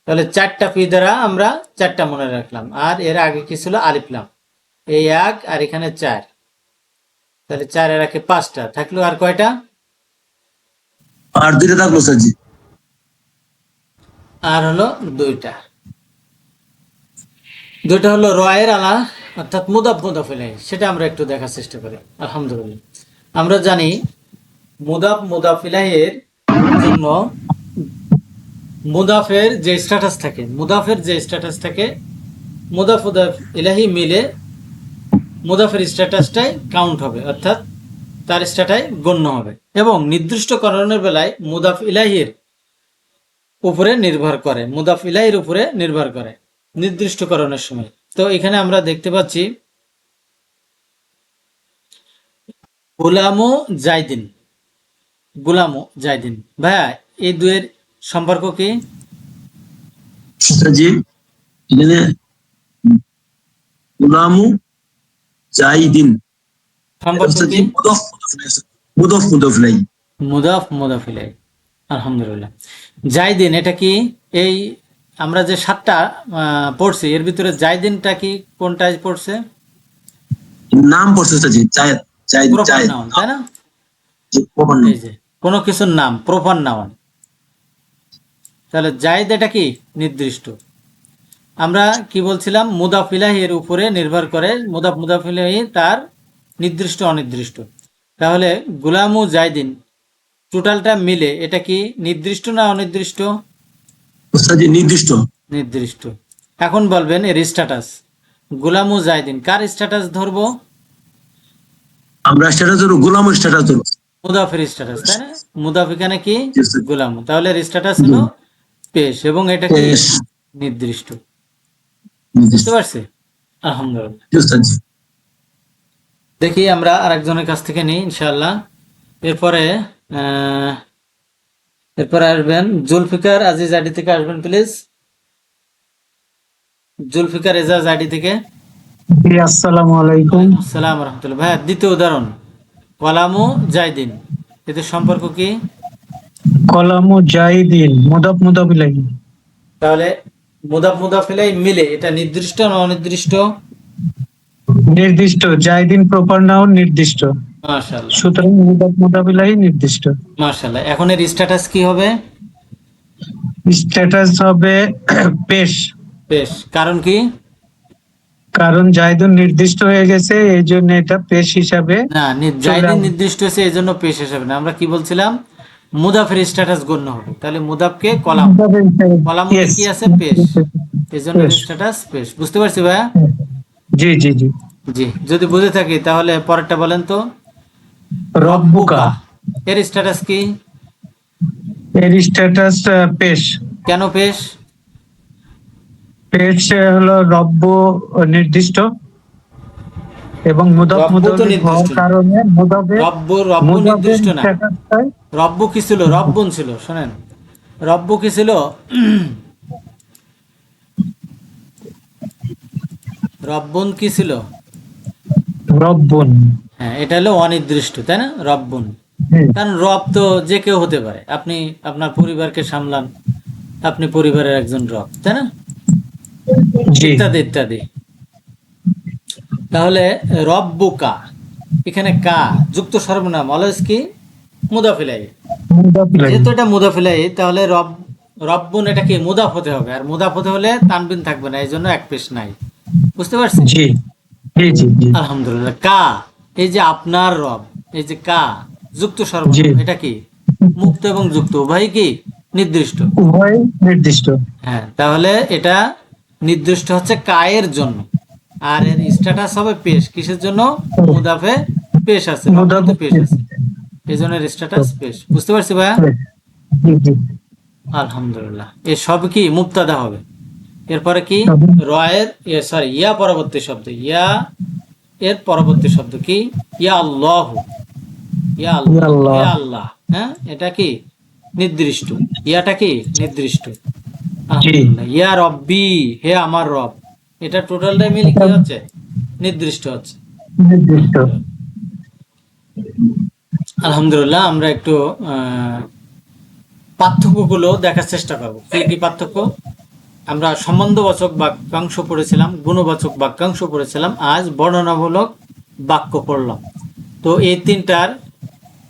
তাহলে 4টা পি দ্বারা আমরা 4টা মনে রাখলাম। আর এর আগে কি ছিল? আলিফ লাম। এই 1 আর এখানে 4, তাহলে 4 এর আগে 5টা থাকলো। আর কয়টা? আর দুইটা থাকলো স্যার জি। আর হলো 2টা। 2টা হলো রয়ের আলা, অর্থাৎ মুদাফ মুদাফ ইলাইহি, সেটা আমরা একটু দেখার চেষ্টা করি। আলহামদুলিল্লাহ। আমরা জানি মুদাফ মুদাফ ইলাইহির জন্য মুদাফের যে স্ট্যাটাস থাকে, মুদাফ মুদাফ ইলাইহি মিলে মুদাফের স্ট্যাটাসটাই কাউন্ট হবে, অর্থাৎ তার স্ট্যাটাই গণ্য হবে। এবং নির্দিষ্টকরণের বেলায় মুদাফ ইলাইহির উপরে নির্ভর করে, নির্দিষ্টকরণের সময়। তো এখানে আমরা দেখতে পাচ্ছি গুলামু জাইদিন। ভাইয়া এই দুয়ের সম্পর্ক কি? জি, এখানে গুলামু জাইদিন সম্পর্ক কি? মুদাফ মুদাফ ইলাইহি। মুদাফ মুদাফ ইলাইহি। আলহামদুলিল্লাহ। জাইদিন এটা কি? এই আমরা যে 7টা পড়ছি এর ভিতরে জাইদিনটা কি কোনটায় পড়ছে? নাম পড়ছে স্যার জি, জায়েদ জায়েদ প্রপার জায়েদ নাউন, তাই না? প্রপার নাম। এই যে কোনো কিছুর নাম প্রপার নাউন। তাহলে জায়েদ এটা কি? নির্দিষ্ট। আমরা কি বলছিলাম? মুদাফ ইলাইহির উপরে নির্ভর করে, মুদাফ মুদাফ ইলাইহি তার নির্দিষ্ট অনির্দিষ্ট। তাহলে গুলামু জাইদিন টোটালটা মিলে এটা কি নির্দিষ্ট না অনির্দিষ্ট? স্যার জি নির্দিষ্ট। নির্দিষ্ট। এখন বলবেন এর স্ট্যাটাস। গুলামু জাইদিন কার স্ট্যাটাস ধরবো? আমরা স্ট্যাটাস ধরো, গোলামের স্ট্যাটাস ধরো। মুদাফের স্ট্যাটাস, তাই না? মুদাফ এখানে কি? Yes, sir. গুলামু। তাহলে এর স্ট্যাটাস হলো পেশ, এবং এটা কি? পেশ। নির্দিষ্ট। বুঝতে পারছি? আলহামদুলিল্লাহ। Yes, sir জি। দেখি আমরা আরেকজনের কাছ থেকে নিই ইনশাআল্লাহ। এরপরে আসবেন জুলফিকার আজিজ আইডি থেকে আসবেন প্লিজ। জুলফিকার এজাজ আইডি থেকে। জি, আসসালামু আলাইকুম। আসসালামু রাহমাতুল্লাহ। ভাই দ্বিতীয় উদাহরণ কলামু জাইদিন, এদের সম্পর্ক কি? কলামু জাইদিন মুদাফ মুদাফ ইলাইহি। তাহলে মুদাফ মুদাফ ইলাইহি মিলে এটা নির্দিষ্ট না অনির্দিষ্ট? নির্দিষ্ট। জাইদিন প্রপার নাউন, নির্দিষ্ট। মাশাআল্লাহ, সুতরাং মুদাফ মুদাফ ইলাইহি নির্দিষ্ট। মাশাআল্লাহ। এখন এর স্ট্যাটাস কি হবে? স্ট্যাটাস হবে পেশ। পেশ। কারণ কি? কারণ জাইদুন নির্দিষ্ট হয়ে গেছে, এই জন্য এটা পেশ হিসাবে না, জাইদিন নির্দিষ্ট হয়েছে এই জন্য পেশ হিসাবে না। আমরা কি বলছিলাম? মুদাফের স্ট্যাটাস গণ্য হবে। তাহলে মুদাফকে কলাম, কলাম মধ্যে Yes. কি আছে? পেশ। এই জন্য পেশ। স্ট্যাটাস পেশ। বুঝতে পারছি ভাইয়া? জি জি জি। জি, যদি বুঝে থাকি তাহলে পরেরটা বলেন তো। রব্বুকা, এর স্ট্যাটাস কি? এর স্ট্যাটাস পেশ। কেন পেশ? পেশ হলো রব্ব নির্দিষ্ট এবং মুদাফ রব্বু তো মুদাফিফ হওয়ার নির্দিষ্ট না। কারণে মুদাফের রব্বু মুদাফের নির্দিষ্ট না। স্ট্যাটাসটাই রব্বু কি ছিল? রব্বুন ছিল। শোনেন, রব্বু কি ছিল? রব্বুন কি ছিল? রব্বুন। হ্যাঁ, এটা হলো অনির্দিষ্ট, তাই না? রব্বুন। হুম, কারণ রব তো যে কেউ হতে পারে। আপনি আপনার পরিবারকে সামলান, আপনি পরিবারের একজন রব, তাই না? জি। ইত্যাদি ইত্যাদি। তাহলে রব্বুকা, এখানে কা যুক্ত সর্বনাম অলওয়েজ কি? মুদাফিলাই। মুদাফ ইলাইহি। যেহেতু এটা মুদাফিলাই, তাহলে রব্বুন এটা কি? মুদাফ হতে হবে। আর মুদাফ হতে হলে তানবিন থাকবে না, এই জন্য এক পেশ নাই। বুঝতে পারছেন? জি জি জি জি। আলহামদুলিল্লাহ। কা, এই যে আপনার রব, এই যে কা যুক্ত জি। সর্বনাম, এটা কি? মুক্ত এবং যুক্ত উভয় কি? নির্দিষ্ট। উভয় নির্দিষ্ট। হ্যাঁ, তাহলে এটা নির্দিষ্ট হচ্ছে কায়ের জন্য, আর এর স্ট্যাটাস হবে পেশ। কিসের জন্য? মুদাফে পেশ আছে, মুদাফ রব্বুতে পেশ আছে, এই জন্য স্ট্যাটাস পেশ। বুঝতে পারছি ভাইয়া? জি জি। আলহামদুলিল্লাহ। এ সব কি? মুবতাদা হবে। এরপরে কি? রয়ের সরি ইয়া পরবর্তী শব্দ, ইয়া এর পরবর্তী শব্দ কি? ইয়া আল্লাহ, ইয়া আল্লাহ, ইয়া আল্লাহ। ইয়া আল্লাহ। হ্যাঁ, এটা কি? নির্দিষ্ট। ইয়াটা কি? নির্দিষ্ট। আলহামদুলিল্লাহ। ইয়া রব্বি, হে আমার রব, এটা টোটালটাই মিলে কি হচ্ছে? নির্দিষ্ট হচ্ছে। নির্দিষ্ট। আলহামদুলিল্লাহ। আমরা একটু পার্থক্যগুলো দেখার চেষ্টা করব। কি কি পার্থক্য? আমরা সম্বন্ধবাচক বাক্যাংশ পড়েছিলাম, গুণবাচক বাক্যাংশ পড়েছিলাম, আজ বর্ণনামূলক বাক্য পড়লাম। তো এই তিনটার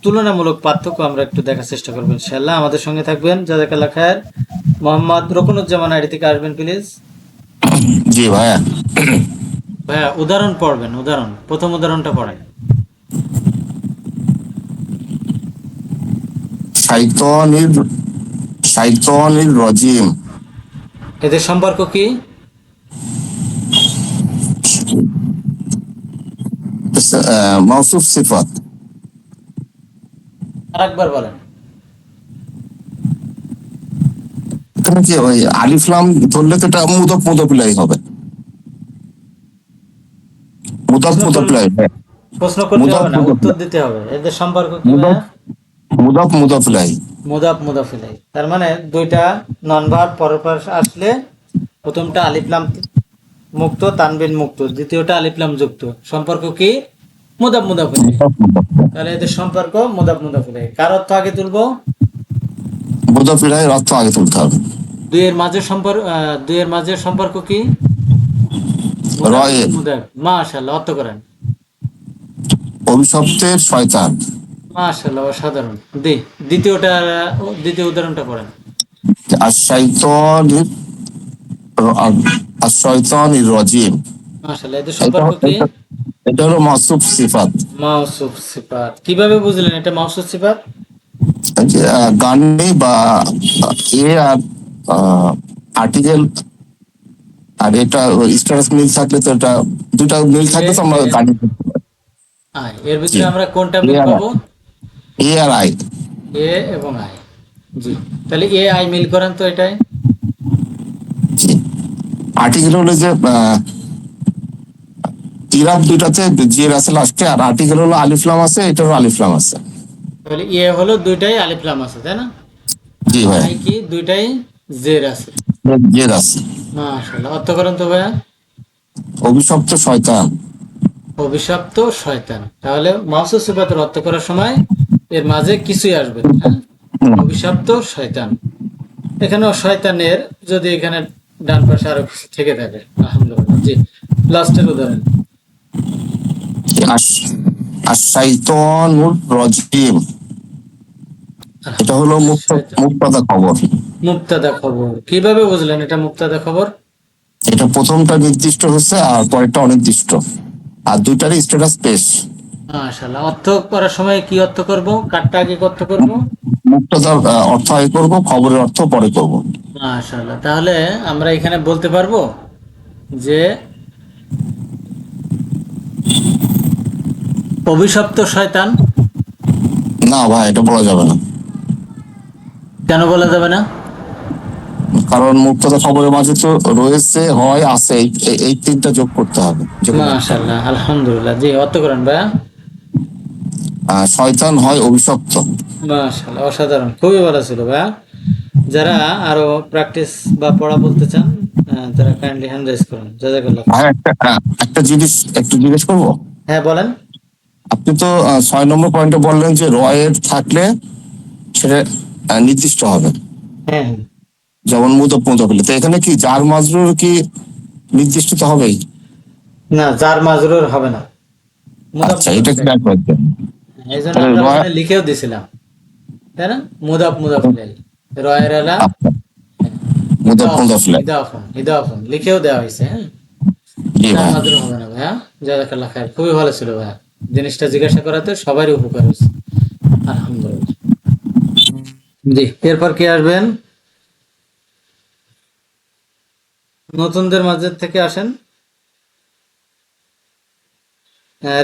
তুলনামূলক পার্থক্য আমরা একটু দেখার চেষ্টা করবো ইনশাআল্লাহ। আমাদের সঙ্গে থাকবেন। জাযাকাল্লাহ খায়ের। মোহাম্মদ রকুনুজ্জামান আইডি থেকে আসবেন প্লিজ। জি ভাইয়া। ভাইয়া উদাহরণ পড়বেন, উদাহরণ, প্রথম উদাহরণটা পড়েন। শাইতানির শাইতানির রাজিম। এদের সম্পর্ক কি? মাউসুফ সিফাত। আরেকবার বলেন। এখানে কি ওই আলিফ লাম ধরলে তো এটা মুদাফ মুদাফিলাই হবে। মুদাফ মুদাফিলাই। প্রশ্ন করতে মুদাফ হবে না, উত্তর মুদাফিলাই। দিতে হবে। এদের সম্পর্ক কি মুদাফ ভাইয়া? মুদাফ মুদাফিলাই। মুদাফ মুদাফিলাই। তার মানে দুইটা নন ভার্ব পরপর আসলে প্রথমটা আলিফলাম মুক্ত, তানবিন মুক্ত, দ্বিতীয়টা আলিফলাম যুক্ত। সম্পর্ক কি? মুদাফ মুদাফিলাই। মুদাফ মুদাফিলাই। তাহলে এদের সম্পর্ক মুদাফ মুদাফিলাই। কার অর্থ আগে তুলবো? মুদাফিলাই অর্থ আগে তুলতে হবে। দুইয়ের মাঝের সম্পর্ক কি? রয়ের মুদাফ। মাশাআল্লাহ, অর্থ করেন। অভিশপ্তের শয়তান। মাশাআল্লাহ, অসাধারণ। দ্বিতীয় উদাহরণটা পড়েন। আশ-শাইতানির আশ-শাইতানির রাজিম। মাশাআল্লাহ, এদের এটা সম্পর্ক কি? এটা এটা হলো মাউসুফ সিফাত। মাউসুফ সিফাত। কিভাবে বুঝলেন এটা মাউসুফ সিফাত? যে গানে বা এ আর আর্টিকেল, আর এটা স্ট্যাটাস মিল থাকলে তো এটা দুটা মিল থাকলে তো আমরা গানে এর ভিতরে আমরা কোনটা মিল পাবো? এ আর আই। এ এবং আই। জি, তাহলে এ আই মিল করেন তো এটাই। আর্টিকেল হলো যে ইরাব দুইটাতে জের আছে লাস্টে, আর আর্টিকেল হলো আলিফলাম আছে, এটারও আলিফলাম আছে। তাহলে এ হলো দুইটাই আলিফলাম আছে, তাই না? জি ভাই, আই কি? দুইটাই জের আছে। জের আছে। মাশাআল্লাহ, অর্থ করেন তো ভাইয়া। অভিশপ্ত শয়তান। অভিশপ্ত শয়তান। তাহলে মাউসুফ সিফাতের অর্থ করার সময় এর মাঝে কিছুই আসবে না, হ্যাঁ? অভিশপ্ত শয়তান। এখানেও শয়তানের যদি এখানে ডান পাশে আরো কিছু থেকে থাকে। আলহামদুলিল্লাহ। জি, লাস্টের উদাহরণ। আশ-শাইতানুর রাজিম। এটা হলো মুক্তাদা খবর। মুক্তাদা খবর। কিভাবে বুঝলেন এটা মুক্তাদা খবর? এটা প্রথমটা নির্দিষ্ট হচ্ছে আর পরেরটা অনির্দিষ্ট, আর দুইটারই স্ট্যাটাস পেশ। মাশাআল্লাহ। অর্থ করার সময় কি অর্থ করব? কারটা আগে অর্থ করব? মুক্তদার অর্থ আগে করব, খবরের অর্থ পরে করব। মাশাআল্লাহ। তাহলে আমরা এখানে বলতে পারবো যে অভিশপ্ত শয়তান। না ভাই, এটা বলা যাবে না, কেন বলা যাবে না? কারণ মুক্তদা খবরের মাঝে তো রয়েছে, হয়, আছে, এই তিনটা যোগ করতে হবে যে কোনো একটা। মাশাআল্লাহ, আলহামদুলিল্লাহ। জি, অর্থ করেন ভাইয়া। শয়তান হয় অভিশপ্ত। মাশাআল্লাহ, অসাধারণ, খুবই ভালো ছিল ভাইয়া। যারা আরো প্র্যাকটিস বা পড়া বলতে চান, তারা কাইন্ডলি হ্যান্ড রাইজ করুন। জাযাকাল্লাহ। আর একটা জিনিস একটু জিজ্ঞেস করবো। হ্যাঁ, বলেন। আপনি তো 6 নম্বর পয়েন্টে বললেন যে রয়ের থাকলে সেটা নির্দিষ্ট হবে, হ্যাঁ, যেমন মুদপ মুদফিল। তো এখানে কি জার মাজরুর কি নির্দিষ্ট তো হবেই? না, জার মাজরুর হবে না। মুদাফ আচ্ছা, এটা মুদাফ ক্লিয়ার করে দেন। এই জন্য তাহলে আমরা রয়, ওখানে লিখেও দিছিলাম, তাই না? মুদাফ মুদাফ ইলাইহি, রয়ের আলা, আচ্ছা, মুদপ মুদফিল। ইদাফুন ইদাফুন লিখেও দেওয়া হয়েছে। হ্যাঁ, জি জার ভাই। মাজরুর হবে না ভাইয়া। জাযাকাল্লাহ খাইর, খুবই ভালো ছিল ভাইয়া। জিনিসটা জিজ্ঞাসা করাতে সবারই উপকার হয়েছে, আলহামদুলিল্লাহ। জি, এরপর কে আসবেন? নতুনদের মাঝে থেকে আসেন।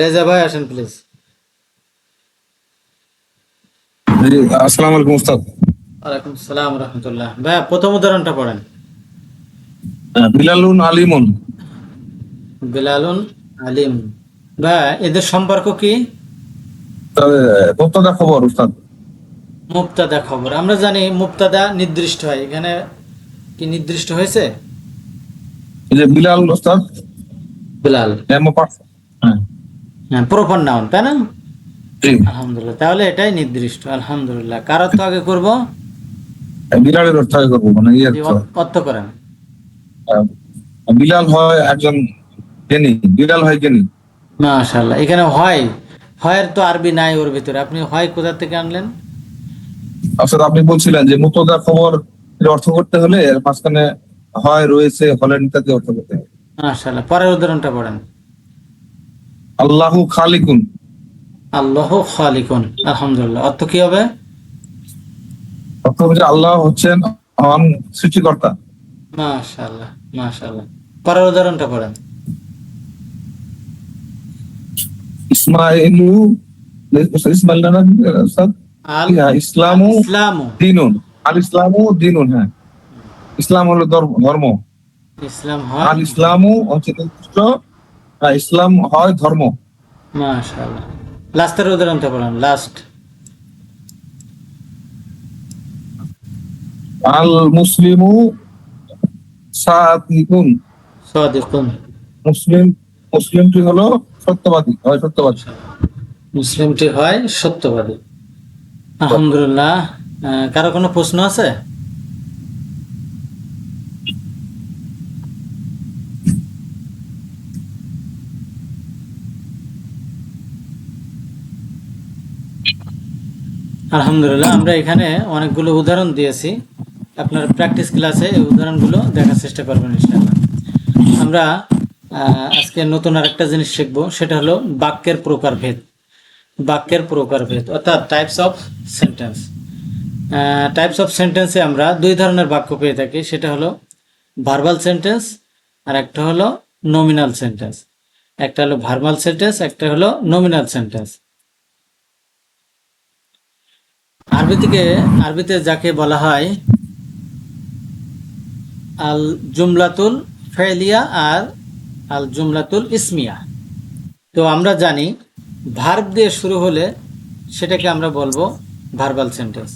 রেজা ভাই আসেন প্লিজ। আসসালামু আলাইকুম উস্তাদ। ওয়ালাইকুম আসসালাম রহমতুল্লাহ। ভাইয়া প্রথম উদাহরণটা পড়েন। বিলালুন আলিমুন। বিলালুন আলিম। ভাইয়া এদের সম্পর্ক কি? মুবতাদা খবর উস্তাদ। মুবতাদা খবর। আমরা জানি মুবতাদা নির্দিষ্ট হয়, এখানে কি নির্দিষ্ট হয়েছে? এই যে বিলাল উস্তাদ, বিলাল, হ্যাঁ, হ্যাঁ, প্রপার নাউন, তাই না? জি। আলহামদুলিল্লাহ, তাহলে এটাই নির্দিষ্ট। আলহামদুলিল্লাহ। কার অর্থ আগে করব? বিলালের অর্থ আগে করবো, মানে ইয়ে জি, অর্থ করেন। বিলাল হয় একজন জ্ঞানী, বিলাল হয় জ্ঞানী। মাশাআল্লাহ। এখানে হয়, হয়ের তো আরবি নাই ওর ভিতরে, আপনি হয় কোথা থেকে আনলেন? অর্থাৎ আপনি বলছিলেন যে মুবতাদা খবর এর অর্থ করতে হলে এর মাঝখানে হয়, রয়েছে, হলেন ইত্যাদি অর্থ করতে হবে। মাশাআল্লাহ। পরের উদাহরণটা পড়েন। আল্লাহু খালিকুন। আল্লাহু খালিকুন। আলহামদুলিল্লাহ। অর্থ কি হবে? অর্থ হচ্ছে আল্লাহ হচ্ছেন মহান সৃষ্টিকর্তা। মাশাআল্লাহ, মাশাআল্লাহ। পরের উদাহরণটা পড়েন। ইসমাইলু, ইসমাইল না উস্তাদ? আল ইসলামু ইসলামু। দিনুন। আল ইসলামু দিনুন, হ্যাঁ, ইসলাম হলো ধর্ম। ইসলাম হয়। আল ইসলামু হচ্ছে নির্দিষ্ট, ইসলাম হয় ধর্ম। মাশাআল্লাহ। লাস্টের উদাহরণটা পড়েন, লাস্ট। আল মুসলিমু সাদিকুন। সাদিকুন। মুসলিমটি হলো সত্যবাদী, হয় সত্যবাদী। মুসলিমটি হয় সত্যবাদী। আলহামদুলিল্লাহ। কারো কোনো প্রশ্ন আছে? আলহামদুলিল্লাহ। আমরা এখানে অনেকগুলো উদাহরণ দিয়েছি, আপনার প্র্যাকটিস ক্লাসে এই উদাহরণগুলো দেখার চেষ্টা করবেন ইনশাআল্লাহ। আমরা আজকে নতুন আরেকটা জিনিস শিখবো, সেটা হলো বাক্যের প্রকারভেদ। বাক্যের প্রকারভেদ অর্থাৎ types of sentence. Types of সেন্টেন্সে আমরা দুই ধরনের বাক্য পেয়ে থাকি, সেটা হলো ভার্বাল সেন্টেন্স আর একটা হলো নমিনাল সেন্টেন্স। একটা হলো ভার্বাল সেন্টেন্স, একটা হলো নমিনাল সেন্টেন্স। আরবিতে যাকে বলা হয় আল জুমলাতুল ফেলিয়া আর আল জুমলাতুল ইসমিয়া। তো আমরা জানি ভার্ব দিয়ে শুরু হলে সেটাকে আমরা বলবো ভার্বাল সেন্টেন্স।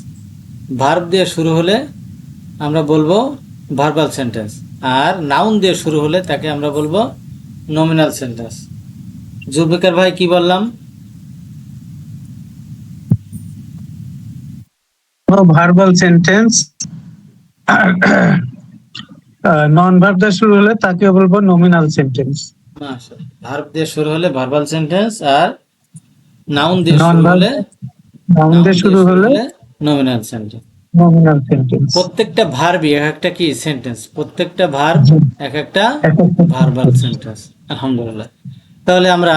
ভার্ব দিয়ে শুরু হলে আমরা বলবো ভার্বাল সেন্টেন্স, আর নাউন দিয়ে শুরু হলে তাকে আমরা বলবো নমিনাল সেন্টেন্স। জুলফিকার ভাই কি বললাম? ভার্বাল সেন্টেন্স, নন ভার্ব দিয়ে শুরু হলে তাকে বলবো নমিনাল সেন্টেন্স। ভার্ব দিয়ে শুরু হলে ভার্বাল সেন্টেন্স, আর নাউন দিয়ে নন শুরু ভার্ব হলে নাউন দিয়ে শুরু হলে নমিনাল সেন্টেন্স। Nominal sentence. প্রত্যেকটা ভার্বই এক একটা কি সেন্টেন্স, প্রত্যেকটা ভার্ব এক একটা ভার্বাল সেন্টেন্স। আলহামদুলিল্লাহ। তাহলে আমরা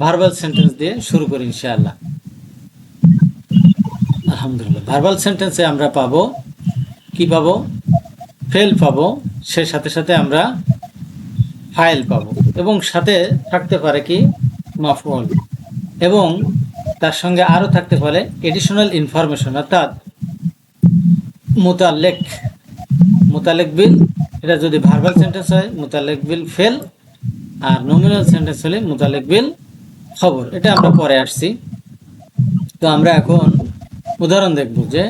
ভার্বাল সেন্টেন্স দিয়ে শুরু করি ইনশাআল্লাহ। আলহামদুলিল্লাহ। ভার্বাল সেন্টেন্সে আমরা পাবো কি পাবো? ফেল পাবো, সে সাথে সাথে আমরা ফাইল পাবো, এবং সাথে থাকতে পারে কি মাফউল, এবং তার সঙ্গে আরো থাকতে পারে এডিশনাল ইনফরমেশন, অর্থাৎ মুতাল্লিক। মুতাল্লিক বিল, এটা যদি ভার্বাল সেন্টেন্স হয় মুতাল্লিক বিল ফেল, আর নমিনাল সেন্টেন্স হলে মুতাল্লিক বিল খবর। এটা আমরা পরে আসছি। তো আমরা এখন উদাহরণ দেখব যে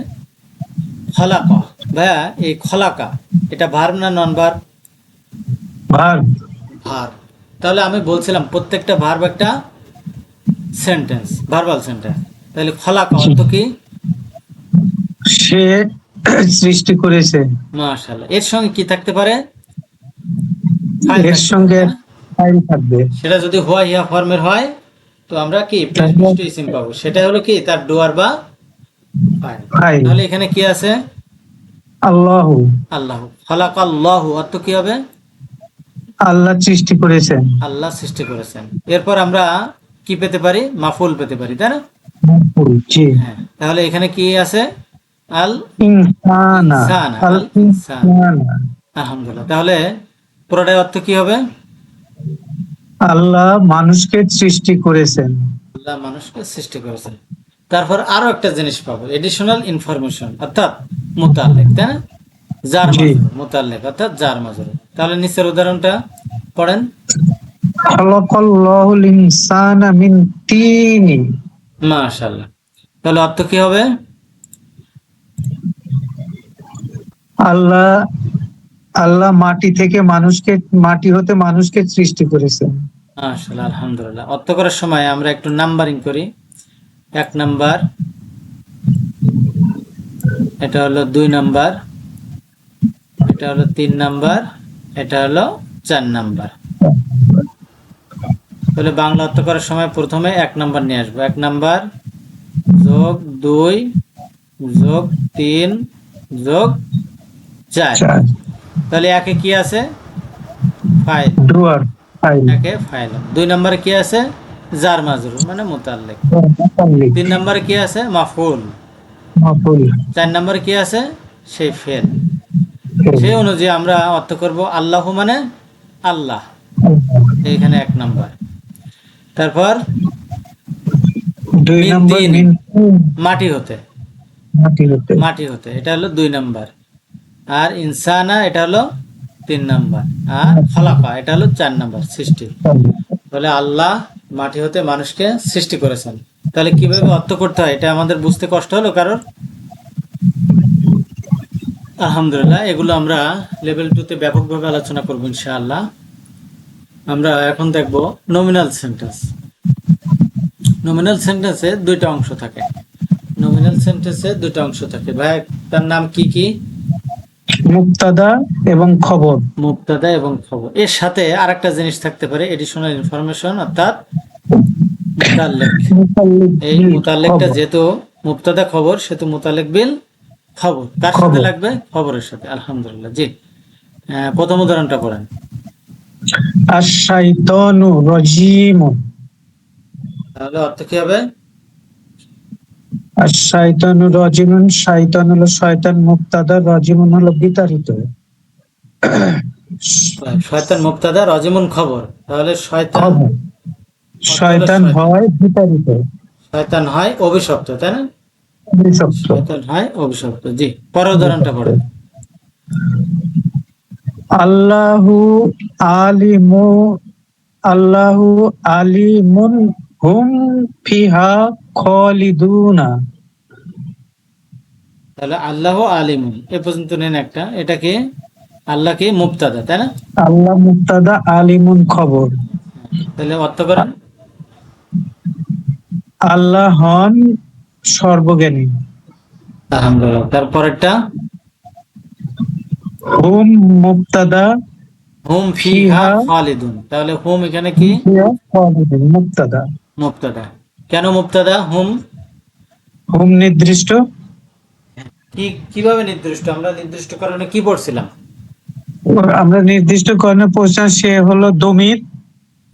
খলাকা। ভাইয়া, এই খলাকা এটা ভার্ব না নন ভার্ব? ভার্ব। ভার্ব। তাহলে আমি বলছিলাম প্রত্যেকটা ভার্ব একটা সেন্টেন্স, ভার্বাল সেন্টেন্স। তাহলে খলাকা অর্থ কি? সে সৃষ্টি করেছে। মাশাআল্লাহ। এর সঙ্গে কি থাকতে পারে? ফাইল এর থাকতে সঙ্গে পারে, না? ফাইল থাকবে। সেটা যদি হুয়া হিয়া ফর্মের হয় তো আমরা কি প্রেজেন্ট ইসিম পাবো, সেটা হলো কি তার ডুয়ার বা ফাইল। ফাইল। তাহলে এখানে কি আছে? আল্লাহু, আল্লাহ। খালাকাল্লাহু অর্থ কি হবে? আল্লাহ সৃষ্টি করেছেন। আল্লাহ সৃষ্টি করেছেন। এরপর আমরা কি পেতে পারি? মাফুল পেতে পারি, তাই না? জি। হ্যাঁ। তাহলে এখানে কি আছে? আল ইনসানা, ইনসানা, আল আল ইনসান। ইনসানা। আলহামদুলিল্লাহ। তাহলে পুরোটাই অর্থ কি হবে? আল্লাহ মানুষকে সৃষ্টি করেছেন। আল্লাহ মানুষকে সৃষ্টি করেছেন। তারপর আরো একটা জিনিস পাবো, এডিশনাল ইনফরমেশন, অর্থাৎ মুতাল্লিক, তাই না? জার জি। মাজরুর, মুতাল্লিক অর্থাৎ জার মাজরুর। তাহলে নিচের উদাহরণটা পড়েন। খালাকাল্লাহুল ইনসানা মিন তিনি। মাশাআল্লাহ। তাহলে অর্থ কি হবে? আল্লাহ আল্লাহ মাটি হতে মানুষকে সৃষ্টি করেছেন। মাশাআল্লাহ, আলহামদুলিল্লাহ। অর্থ করার সময় আমরা একটু নাম্বারিং করি। 1 নাম্বার, এটা হলো 2 নাম্বার, এটা হলো 3 নাম্বার, এটা হলো 4 নাম্বার। তাহলে বাংলা অর্থ করার সময় প্রথমে 1 নাম্বার নিয়ে আসবো। 1 নাম্বার যোগ 2 যোগ 3 যোগ 4। তাহলে একে কি আছে? ফাইল। ডুয়ার, ফাইল। একে ফাইল। 2 নম্বরে কি আছে? জার মাজরুর মানে মুতাল্লিক। 3 নম্বরে কি আছে? মাফউল। মাফউল। 4 নম্বরে কি আছে? সেই ফেল। সেই অনুযায়ী আমরা অর্থ করব আল্লাহু মানে আল্লাহ। এইখানে 1 নাম্বার। তারপর 2 মিন নম্বর তিন, মিন মাটি হতে। মাটি হতে। মাটি হতে, এটা হলো 2 নাম্বার। আর ইনসানা এটা হলো 3 নাম্বার। আর খলাকা এটা হলো 4 নাম্বার, সৃষ্টি। তাহলে আল্লাহ মাটি হতে মানুষকে সৃষ্টি করেছেন। তাহলে কিভাবে অর্থ করতে হয় এটা আমাদের বুঝতে কষ্ট হলো কারোর? আলহামদুলিল্লাহ। এগুলো আমরা লেভেল 2 তে ব্যাপকভাবে আলোচনা করব ইনশাআল্লাহ। আমরা এখন দেখব নমিনাল সেন্টেন্স। নমিনাল সেন্টেন্সে 2টা অংশ থাকে। নমিনাল সেন্টেন্সে 2টা অংশ থাকে। ভাই, তার নাম কি কি? মুবতাদা এবং খবর। মুবতাদা এবং খবর। এর সাথে আরেকটা জিনিস থাকতে পারে, এডিশনাল ইনফরমেশন, অর্থাৎ মুতাল্লিক। এই মুতাল্লিকটা যেহেতু মুবতাদা খবর, সেহেতু মুতাল্লিক বিল খবর। কার সাথে লাগবে? খবরের সাথে। আলহামদুলিল্লাহ। জি। প্রথম উদাহরণটা পড়েন। আশ-শাইতানু রাজীমুন। তাহলে অর্থ কি হবে? আশ-শাইতানু রাজীমুন, শয়তান হলো শয়তান মুবতাদা, রাজীমুন হলো বিতাড়িত। শয়তান মুবতাদা, রাজিমুন খবর। তাহলে শয়তান, খবর। শয়তান হয় বিতাড়িত। শয়তান হয় অভিশপ্ত, তাই না? অভিশপ্ত। শয়তান হয় অভিশপ্ত। জি। পরের উদাহরণটা পড়েন। আল্লাহু আলিমু, আল্লাহু আলিমুন হুম ফিহা খালিদুনা। তাহলে আল্লাহ আলিমুন এ পর্যন্ত নেন একটা। এটা কি? আল্লাহ কি মুবতাদা, তাই না? আল্লাহ মুবতাদা, আলিমুন খবর। তাহলে অর্থ করেন। আল্লাহ হন সর্বজ্ঞানী। আলহামদুলিল্লাহ। তারপরেরটা হুম মুবতাদা, হুম ফিহা খালিদুন। তাহলে হুম এখানে কি? ফিহা খালিদুন মুবতাদা। মুবতাদা। কেন মুবতাদা? হুম হুম নির্দিষ্ট। কিভাবে নির্দিষ্ট? আমরা নির্দিষ্ট কারণে কি পড়ছিলাম? আমরা নির্দিষ্ট করণে পৌঁছান, সে হলো দমির,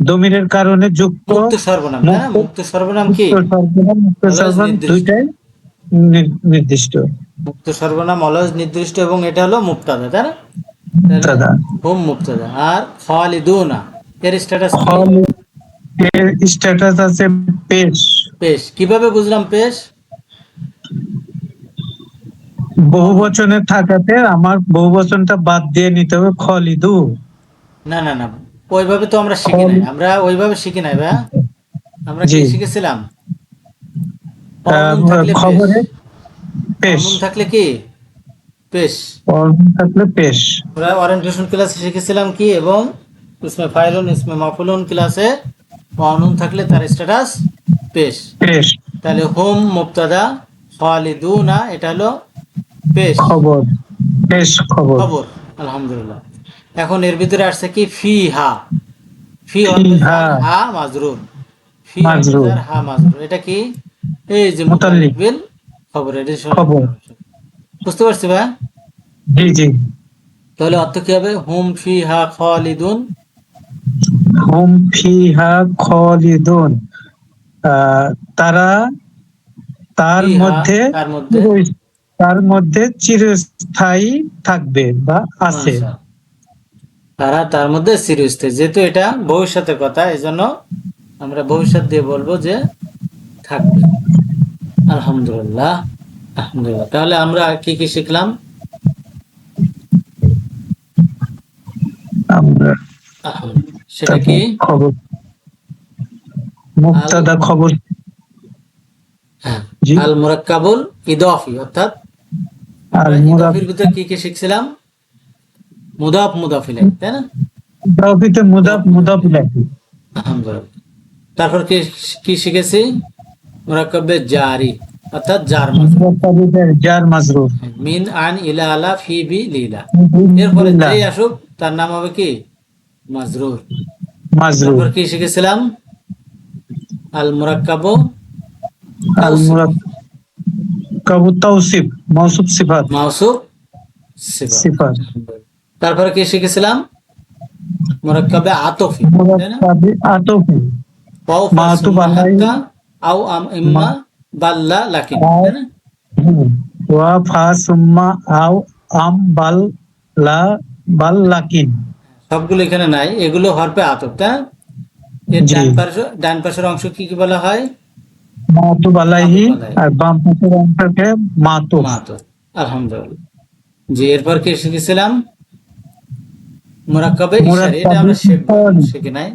দমিরের কারণে যুক্ত মুক্ত সর্বনাম, তাই না? মুক্ত সর্বনাম কি? মুক্ত সর্বনাম, মুক্ত তাহলে সর্বনাম নির্দিষ্ট। দুইটাই নির্দিষ্ট। মুক্ত সর্বনাম অলওয়েজ নির্দিষ্ট এবং এটা হলো মুবতাদা, তাই না? মুবতাদা। হুম মুবতাদা। আর খালিদুনা এর স্ট্যাটাস কি? খালিদ এর স্ট্যাটাস আছে পেশ। পেশ। কিভাবে বুঝলাম পেশ? বহুবচনে থাকাতে আমার বহুবচনটা বাদ দিয়ে নিতে হবে খলিদু। না না না, ওইভাবে তো আমরা শিখি নাই, খলিদ। আমরা ওইভাবে শিখি নাই ভাইয়া। আমরা কি জি। শিখেছিলাম? অনুন থাকলে পেশ, খবরে পেশ। অনুন থাকলে কি পেশ। থাকলে পেশ। আমরা ওরিয়েন্টেশন ক্লাসে শিখেছিলাম কি, এবং ইসমে ফাইলুন ইসমে মাফুলুন ক্লাসে অনুন থাকলে তার স্ট্যাটাস পেশ। পেশ। তাহলে হুম মুবতাদা, খালিদুনা এটা হলো পেশ, খবর। পেশ খবর। খবর। আলহামদুলিল্লাহ। এখন এর ভিতরে আসছে কি ফিহা। ফি অর্থ ফিহা হা মাজরুর, ফি অর্থ মাজরুর। হা মাজরুর। এটা কি? এই যে মুতাল্লিক মুতাল্লিক বিল খবর, এটা খবর। বুঝতে পারছি ভাই? জি জি। তাহলে অর্থ কি হবে? হুম ফিহা খালিদুন। হুম ফিহা খলিদুন। তারা তার ফিহা মধ্যে তার মধ্যে, তার মধ্যে চিরস্থায়ী থাকবে বা আছে। আচ্ছা, তারা তার মধ্যে চিরস্থায়ী। যেহেতু এটা ভবিষ্যতের কথা, এই জন্য আমরা ভবিষ্যৎ দিয়ে বলবো যে থাকবে। আলহামদুলিল্লাহ, আলহামদুলিল্লাহ। তাহলে আমরা কি কি শিখলাম? আমরা সেটা কি? খবর, আল মুক্তাদা খবর। হ্যাঁ, জি। আল মুরাক্কাবুল ইদাফি, অর্থাৎ আমরা ইদাফির ভিতরে কি কি শিখছিলাম? মুদাফ মুদাফ ইলাইহি, তাই না? মুদাফিতে মুদাফ মুদাফ ইলাইহি। আলহামদুলিল্লাহ। তারপর কি কি শিখেছি? মুরাক্কাবে জারি, অর্থাৎ জার মাজরুর। মুদাফিতে জার মাজরুর। মিন আন ইলা আলা ফি বি লিলা। এরপরে যেই আসুক তার নাম হবে কি? মাজরুর। মাজরুর। তারপর কি শিখেছিলাম? আল মুরাক্কাবু আল তাওসিফ, মুরাক্কাবু তাওসিফ মাওসুফ সিফাত। মাওসুফ সিফাত। সিফাত। তারপরে কি শিখেছিলাম? মুরাক্কাবে আতফি, তাই না? মুরাক্কাবে আতফি ওয়াও ফা মাতুব সুম্মা আলাইহি। হাত্তা আও আম ইম্মা বাল্লা লাকিন, তাই না? ওয়া ফা সুম্মা আও আম বাল লা বাল লাকিন। সবগুলো এখানে নাই, এগুলো হরফে আতফ, তাই না? এর জি। ডান পাশের অংশ কি কি বলা হয়? মাতুব আলাইহি। মাতুব আলাইহি। আর বাম পাশের অংশকে মাতুব। মাতুব। আলহামদুলিল্লাহ। জি, এরপর কি শিখেছিলাম? মুরাক্কাবে ইশারি। এটা মুরাক্কাবে আমরা শিখবো, ইশারি। শিখি নাই।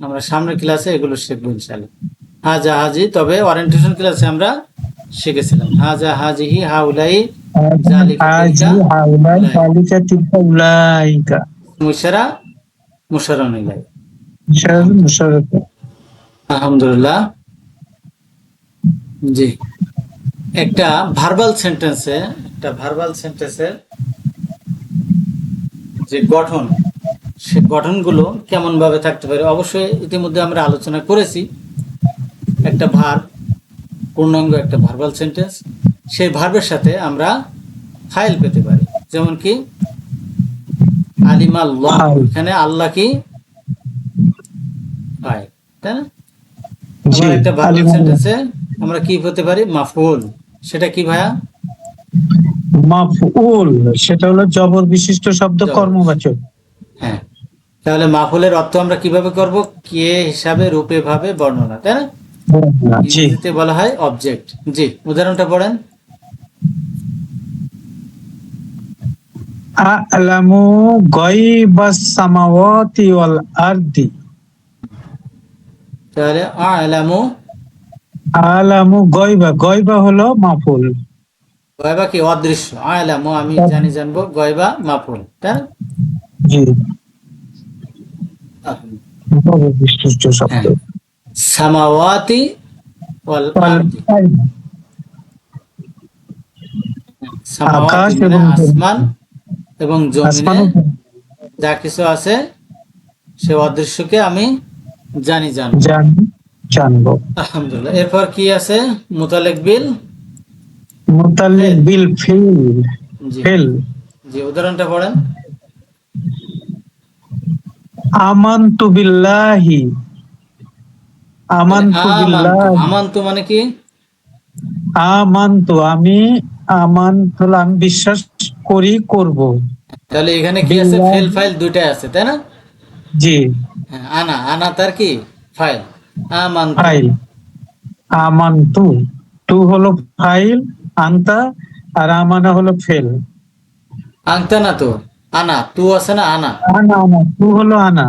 আমরা সামনের ক্লাসে এগুলো শিখবো ইনশাআল্লাহ। হাজা হাজি, তবে ওরিয়েন্টেশন ক্লাসে আমরা শিখেছিলাম হাজা হাজিহি হাউলাই জালিকা তিলকা হাজি হাউলাই উলাই। যালিকা তিলকা উলাইকা। মুশারা মুশাররুন ইলাই। মুশাররফ আলহামদুলিল্লাহ, মুশাররফ। আলহামদুলিল্লাহ। জি, একটা ভার্বাল সেন্টেন্সের যে গঠন, সে গঠনগুলো কেমন ভাবে থাকতে পারে, অবশ্যই ইতিমধ্যে আমরা আলোচনা করেছি। একটা ভার্ব, পূর্ণাঙ্গ একটা ভার্বাল সেন্টেন্স, সেই ভার্বের সাথে আমরা ফাইল পেতে পারি। যেমন কি আলিমাল্লাহ, এখানে আল্লাহ কি ফাইল, তাই না? জি। আবার একটা ভার্বাল আলিমাল্লাহ সেন্টেন্সে আমরা কি পেতে পারি? মাফউল। সেটা কি ভাইয়া? মাফউল সেটা হলো জবর বিশিষ্ট শব্দ, জবর। কর্মবাচক। হ্যাঁ, তাহলে মাফউলের অর্থ আমরা কিভাবে করব? কে হিসাবে, রূপে, ভাবে, বর্ণনা, তাই না? জি। ইংরেজিতে বলা হয় অবজেক্ট। জি, উদাহরণটা পড়েন। আ'লামু গায়বাস সামাওয়াতি ওয়াল আরদি। তাহলে আ'লামু, আ'লামু গায়বা, গায়বা হলো মাফউল। গয়বা কি? অদৃশ্য। আ'লামু আমি জানি, জানবো। গয়বা মাফউল, তাই না? জি। জবর বিশিষ্ট শব্দ। হ্যাঁ, সামাওয়াতি ওয়াল আরদি। সামাওয়াতি আকাশ মানে এবং আসমান এবং জমিনে আসমান। যা কিছু আছে সে অদৃশ্যকে আমি জানি, জানবো। জানবো। আলহামদুলিল্লাহ। এরপর কি আছে? মুতাল্লিক বিল মুতাল্লিক বিল ফিল। জি, ফিল। জি, উদাহরণটা পড়েন। আমানতু বিল্লাহি। আমানতু বিল্লাহি। আমান্তু মানে কি? আমান্তু আমি, আমান্তু হলো আমি বিশ্বাস করি, করব। তাহলে এখানে কি আছে? বিল্লাহি, ফেল ফাইল দুইটাই আছে, তাই না? জি, হ্যাঁ, আনা আনা তার কি ফাইল, আমান্তু। ফাইল। আমান্তু, টু হলো ফাইল, আন্তা, আর আমানা হলো ফেল। আংতা না তো, আনা তু আছে না, আনা। আনা, আনা, টু হলো আনা।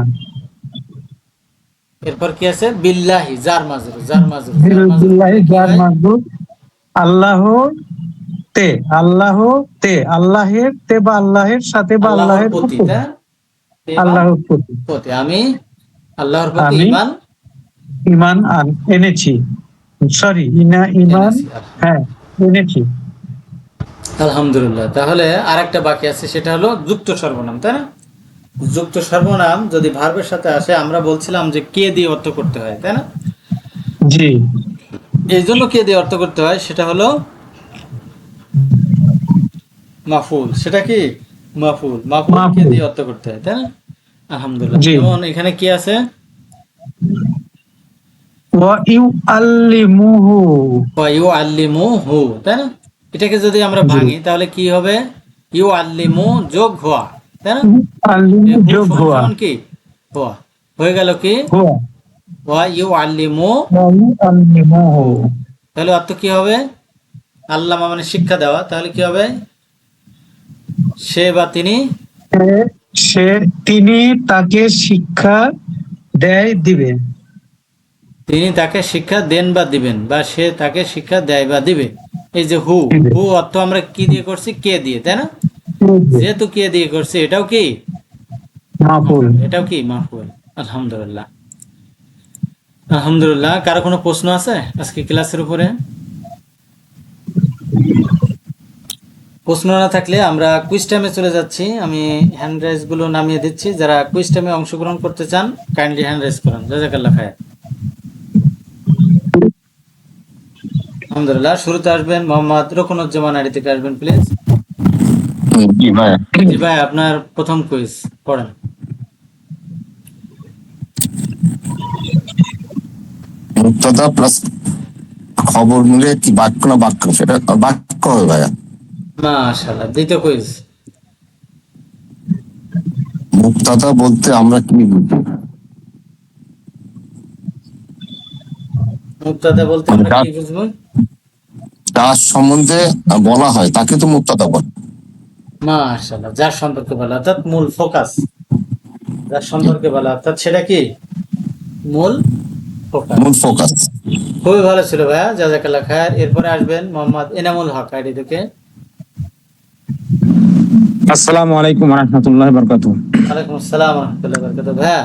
এরপর কি আছে? বিল্লাহি, জার মাজরুর, জার মাজরুর, জার মাজরুর বিল্লাহি করলে কি যার হয়? মাসবুক, আল্লাহ তে, আল্লাহ তে, আল্লাহের তে বা আল্লাহের সাথে বা আল্লাহর আল্লাহের প্রতি, উপর, তাই না? তে বা আল্লাহর প্রতি প্রতি, আমি আল্লাহর প্রতি আমি ঈমান ইমান এনেছি। সরি, ইমান, এনেছি। হ্যাঁ, এনেছি। আলহামদুলিল্লাহ। তাহলে আরেকটা বাকি আছে, সেটা হলো যুক্ত সর্বনাম, তাই না? যুক্ত সর্বনাম যদি ভার্বের সাথে আসে, আমরা বলছিলাম যে কে দিয়ে অর্থ করতে হয়, তাই না? জি, এই জন্য কে দিয়ে অর্থ করতে হয়, সেটা হলো মাফুল। সেটা কি? মাফুল। মাফুল কে মাহফুজ, দিয়ে অর্থ করতে হয়, তাই না? আলহামদুলিল্লাহ। জি। যেমন এখানে কি আছে? ওয়া ইউ আল্লিমুহু, ইউ আল্লিমু হু, তাই না? এটাকে যদি আমরা জি, ভাঙি তাহলে কি হবে? ইউ আল্লিমু যোগ হুয়া, তাই না? আল্লিমু এই হু যোগ সমান হুয়া, সমান কি? হুয়া। হয়ে গেল কি? হুয়া, ওয়া ইউ আল্লিমু ওয়া ইউ আল্লিমুহু। হু। তাহলে অর্থ কি হবে? আল্লামা মানে শিক্ষা দেওয়া, তাহলে কি হবে? সে বা তিনি, সে, সে, তিনি তাকে শিক্ষা দেয়, দিবে। তিনি তাকে শিক্ষা দেন বা দিবেন, বা সে তাকে শিক্ষা দেয় বা দিবে। এই যে হু, দিবে, হু অর্থ আমরা কি দিয়ে করছি? কে দিয়ে, তাই না? দিবে। যেহেতু কে দিয়ে করছি, এটাও কি মাহফুল। মাফুল, এটাও কি মাফুল। আলহামদুলিল্লাহ। আলহামদুলিল্লাহ। কারো কোনো প্রশ্ন আছে আজকে ক্লাসের উপরে? প্রশ্ন না থাকলে আমরা কুইজ টাইমে চলে যাচ্ছি। আমি হ্যান্ড রাইজ গুলো নামিয়ে দিচ্ছি। যারা কুইজ টাইমে অংশগ্রহণ করতে চান কাইন্ডলি হ্যান্ড রাইজ করুন। জাযাকাল্লাহ খায়ের। আলহামদুলিল্লাহ। শুরুতে আসবেন মোহাম্মদ রকুনুজ্জামান আড়ি থেকে আসবেন প্লিজ। জি ভাই, জি ভাই, আপনার প্রথম কুইজ পড়েন। মুক্তদা প্লাস খবর মিলে কি বাক্য না বাক্য, সেটা বাক্য হবে ভাইয়া। মাশাআল্লাহ। দ্বিতীয় কুইজ। মুক্তদা বলতে আমরা কি বুঝি? মুক্তাদা বলতে মানে আমরা কি বুঝবো? যার সম্বন্ধে বলা হয় তাকে তো মুক্তদা বলে। মাশাআল্লাহ। যার সম্পর্কে বলা, অর্থাৎ মূল ফোকাস। যার সম্পর্কে বলা, অর্থাৎ সেটা কি মূল ফোকাস। মূল ফোকাস। খুবই ভালো ছিল ভাইয়া, জাযাকাল্লাহ খায়ের। এরপরে আসবেন মোহাম্মদ এনামুল হক আইডি থেকে। আসসালামু আলাইকুম রহমতুল্লাহ বরকাতু। ওয়ালাইকুম আসসালাম ওয়া রাহমাতুল্লাহি ওয়া বারাকাতুহু। ভাইয়া,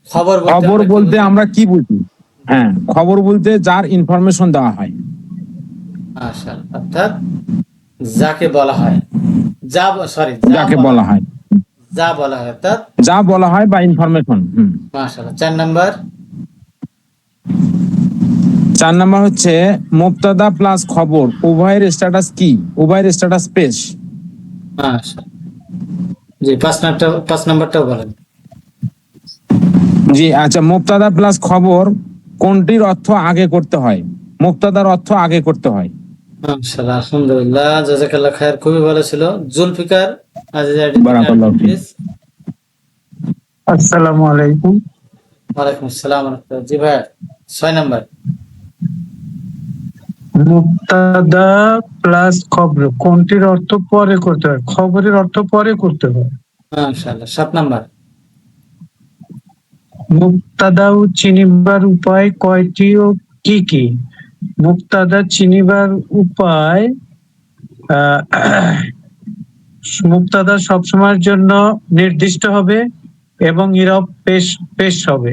খবর বলতে খবর আমরা কি বলতে বুঝি? আমরা কি বুঝি? হ্যাঁ, খবর বলতে যার ইনফরমেশন দেওয়া হয়। মাশাআল্লাহ। অর্থাৎ যাকে বলা হয়, সরি, যা যাকে বলা বলা হয়, হয়, যা বলা হয়, অর্থাৎ যা বলা হয় বা ইনফরমেশন। মাশাআল্লাহ। 4 নাম্বার। 4 নাম্বার হচ্ছে মুবতাদা প্লাস খবর উভয়ের স্ট্যাটাস কি? উভয়ের স্ট্যাটাস পেশ। মাশাআল্লাহ। জি, 5 নাম্বারটাও বলেন। জি আচ্ছা, মুবতাদা প্লাস খবর কোনটির অর্থ আগে করতে হয়? মুবতাদার অর্থ আগে করতে হয়। মাশাআল্লাহ। আলহামদুলিল্লাহ, জাযাকাল্লাহ খায়ের। খুবই ভালো ছিল। জুলফিকার আজিজ আইডি থেকে বারাকাল্লাহু আসবেন ফিক। প্লিজ। আসসালামু আলাইকুম। ওয়ালাইকুম আসসালাম ওয়া রাহমাতুল্লাহ। জি ভাই, 6 নাম্বার। মুক্তাদা প্লাস খবর কোনটির অর্থ পরে করতে হয়? খবরের অর্থ পরে করতে হয়। মাশাআল্লাহ। 7 নাম্বার। মুক্তাদা ও চিনিবার উপায় কয়টি ও কি কি? মুক্তাদা চিনিবার উপায়, মুক্তাদা সবসময়ের জন্য নির্দিষ্ট হবে এবং নীরব পেশ পেশ হবে।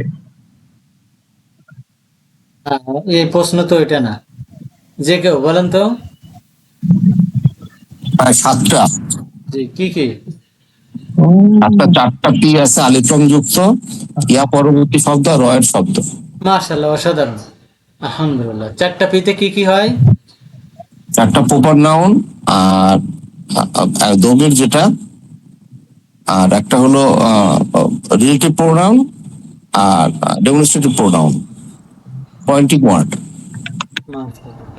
এই প্রশ্ন তো এটা না। যে কেউ বলেন তো। প্রায় 7টা। জি, কি কি? ও, 4টা পি আছে আলিফ্রম যুক্ত, ইয়া পরবর্তী শব্দ আর রয়ের শব্দ। মাশাআল্লাহ, অসাধারণ। আলহামদুলিল্লাহ। 4টা পিতে কি কি হয়? 4টা প্রপার নাউন, আর দমির যেটা, আর একটা হলো রিলেটিভ প্রোনাউন, আর demonstrative pronoun, pointing word.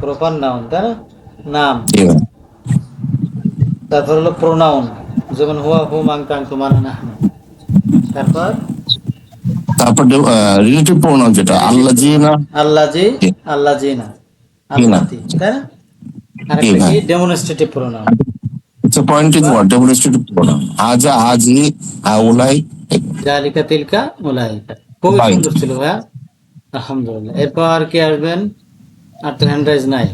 Proper noun, তাই না? নাম। জি ভাই। তারপর হলো প্রোনাউন, যেমন হুয়া, হুম, আনতা, আনতুম, আনা, নাহনু। তারপর তারপর রিলেটিভ প্রোনাউন যেটা আল্লাহ জি না। আল্লাজি, জি আল্লাজিনা, জি না। আল্লাতি, তাই না? আর জি একটা কি? ভাই, demonstrative pronoun. It's a pointing word, demonstrative pronoun. হাজা, হাজি, হাউলাই, জালিকা, তিলকা, উলাইকা। খুবই রাইট। সুন্দর ছিল ভাইয়া, আলহামদুলিল্লাহ। এরপর কে আসবেন? আর তো হ্যান্ড রাইজ নাই,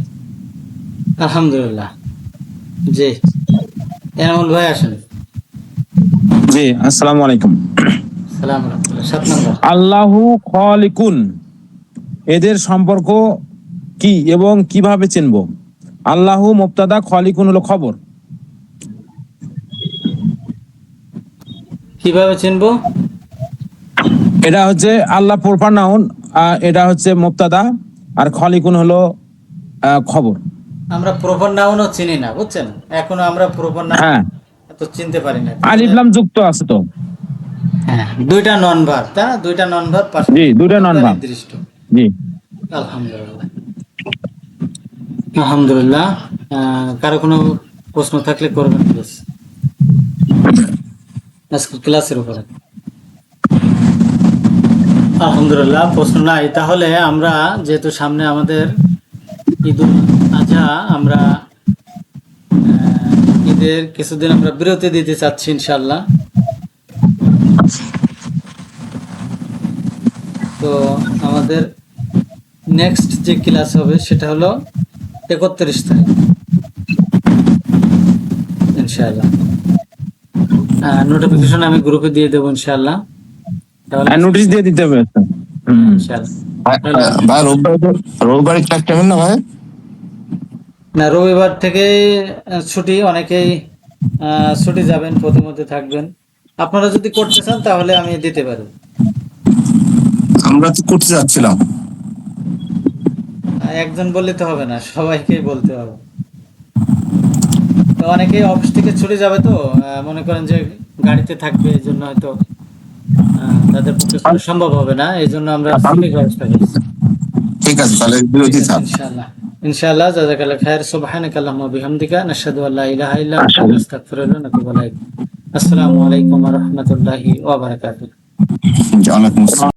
আলহামদুলিল্লাহ। জি, এনামুল ভাই আসেন। জি, আসসালামু আলাইকুম। সালাম রাহমাতুল্লাহ। 7 নম্বর। আল্লাহু খালিকুন, এদের সম্পর্ক কি এবং কিভাবে চিনবো? আল্লাহু মুবতাদা, খালিকুন হলো খবর। কিভাবে চিনবো? এটা হচ্ছে আল্লাহ প্রপার নাউন, এটা হচ্ছে মুবতাদা, আর খালিকুন হলো খবর। আমরা প্রপার নাউনও চিনি না, বুঝছেন? এখনো আমরা প্রপার নাউন হ্যাঁ, তো চিনতে পারি না। আলিফ লাম যুক্ত আছে তো। হ্যাঁ, দুইটা নন ভার্ব, তাই না? দুইটা নন ভার্ব জি, পাশাপাশি, দুইটা নন ভার্ব। নির্দিষ্ট। জি, আলহামদুলিল্লাহ, আলহামদুলিল্লাহ। কারো কোনো প্রশ্ন থাকলে করবেন প্লিজ, আজকে ক্লাসের উপরে। আলহামদুলিল্লাহ, প্রশ্ন নাই। তাহলে আমরা যেহেতু সামনে আমাদের ঈদুল আজহা, আমরা ঈদের কিছুদিন আমরা বিরতি দিতে চাচ্ছি ইনশাল্লাহ। তো আমাদের নেক্সট যে ক্লাস হবে সেটা হলো 31 তারিখ ইনশাআল্লাহ। নোটিফিকেশন আমি গ্রুপে দিয়ে দেবো ইনশাআল্লাহ। তাহলে নোটিশ দিয়ে দিতে হবে। ইনশাআল্লাহ। ভাই রবিবারে ক্লাস টাইম না ভাই? না, রবিবার থেকে ছুটি, অনেকেই ছুটি যাবেন, প্রতিমধ্যে থাকবেন। আপনারা যদি করতে চান তাহলে আমি দিতে পারি। আমরা তো করতে যাচ্ছিলাম। একজন বললে তো হবে না, সবাইকেই বলতে হবে। তো অনেকেই অফিস থেকে ছুটি যাবে, তো মনে করেন যে গাড়িতে থাকবে, এই জন্য হয়তো তাদের পক্ষে করা সম্ভব হবে না, এই জন্য আমরা ছুটির ব্যবস্থা করেছি। ঠিক আছে, তাহলে ঠিক বিরতি আছে, থাক। ইনশাআল্লাহ। ইনশাআল্লাহ, জাযাকাল্লাহ খাইর। সুবহানাকা আল্লাহুম্মা ওয়া বিহামদিকা, নাশহাদু আল্লা ইলাহা ইল্লা আনতা, নাস্তাগফিরুকা ওয়া নাতুবু ইলাইক। আসসালামু আলাইকুম ওয়া রাহমাতুল্লাহি ওয়া বারাকাতুহু। ওয়ালাইকুম আসসালাম।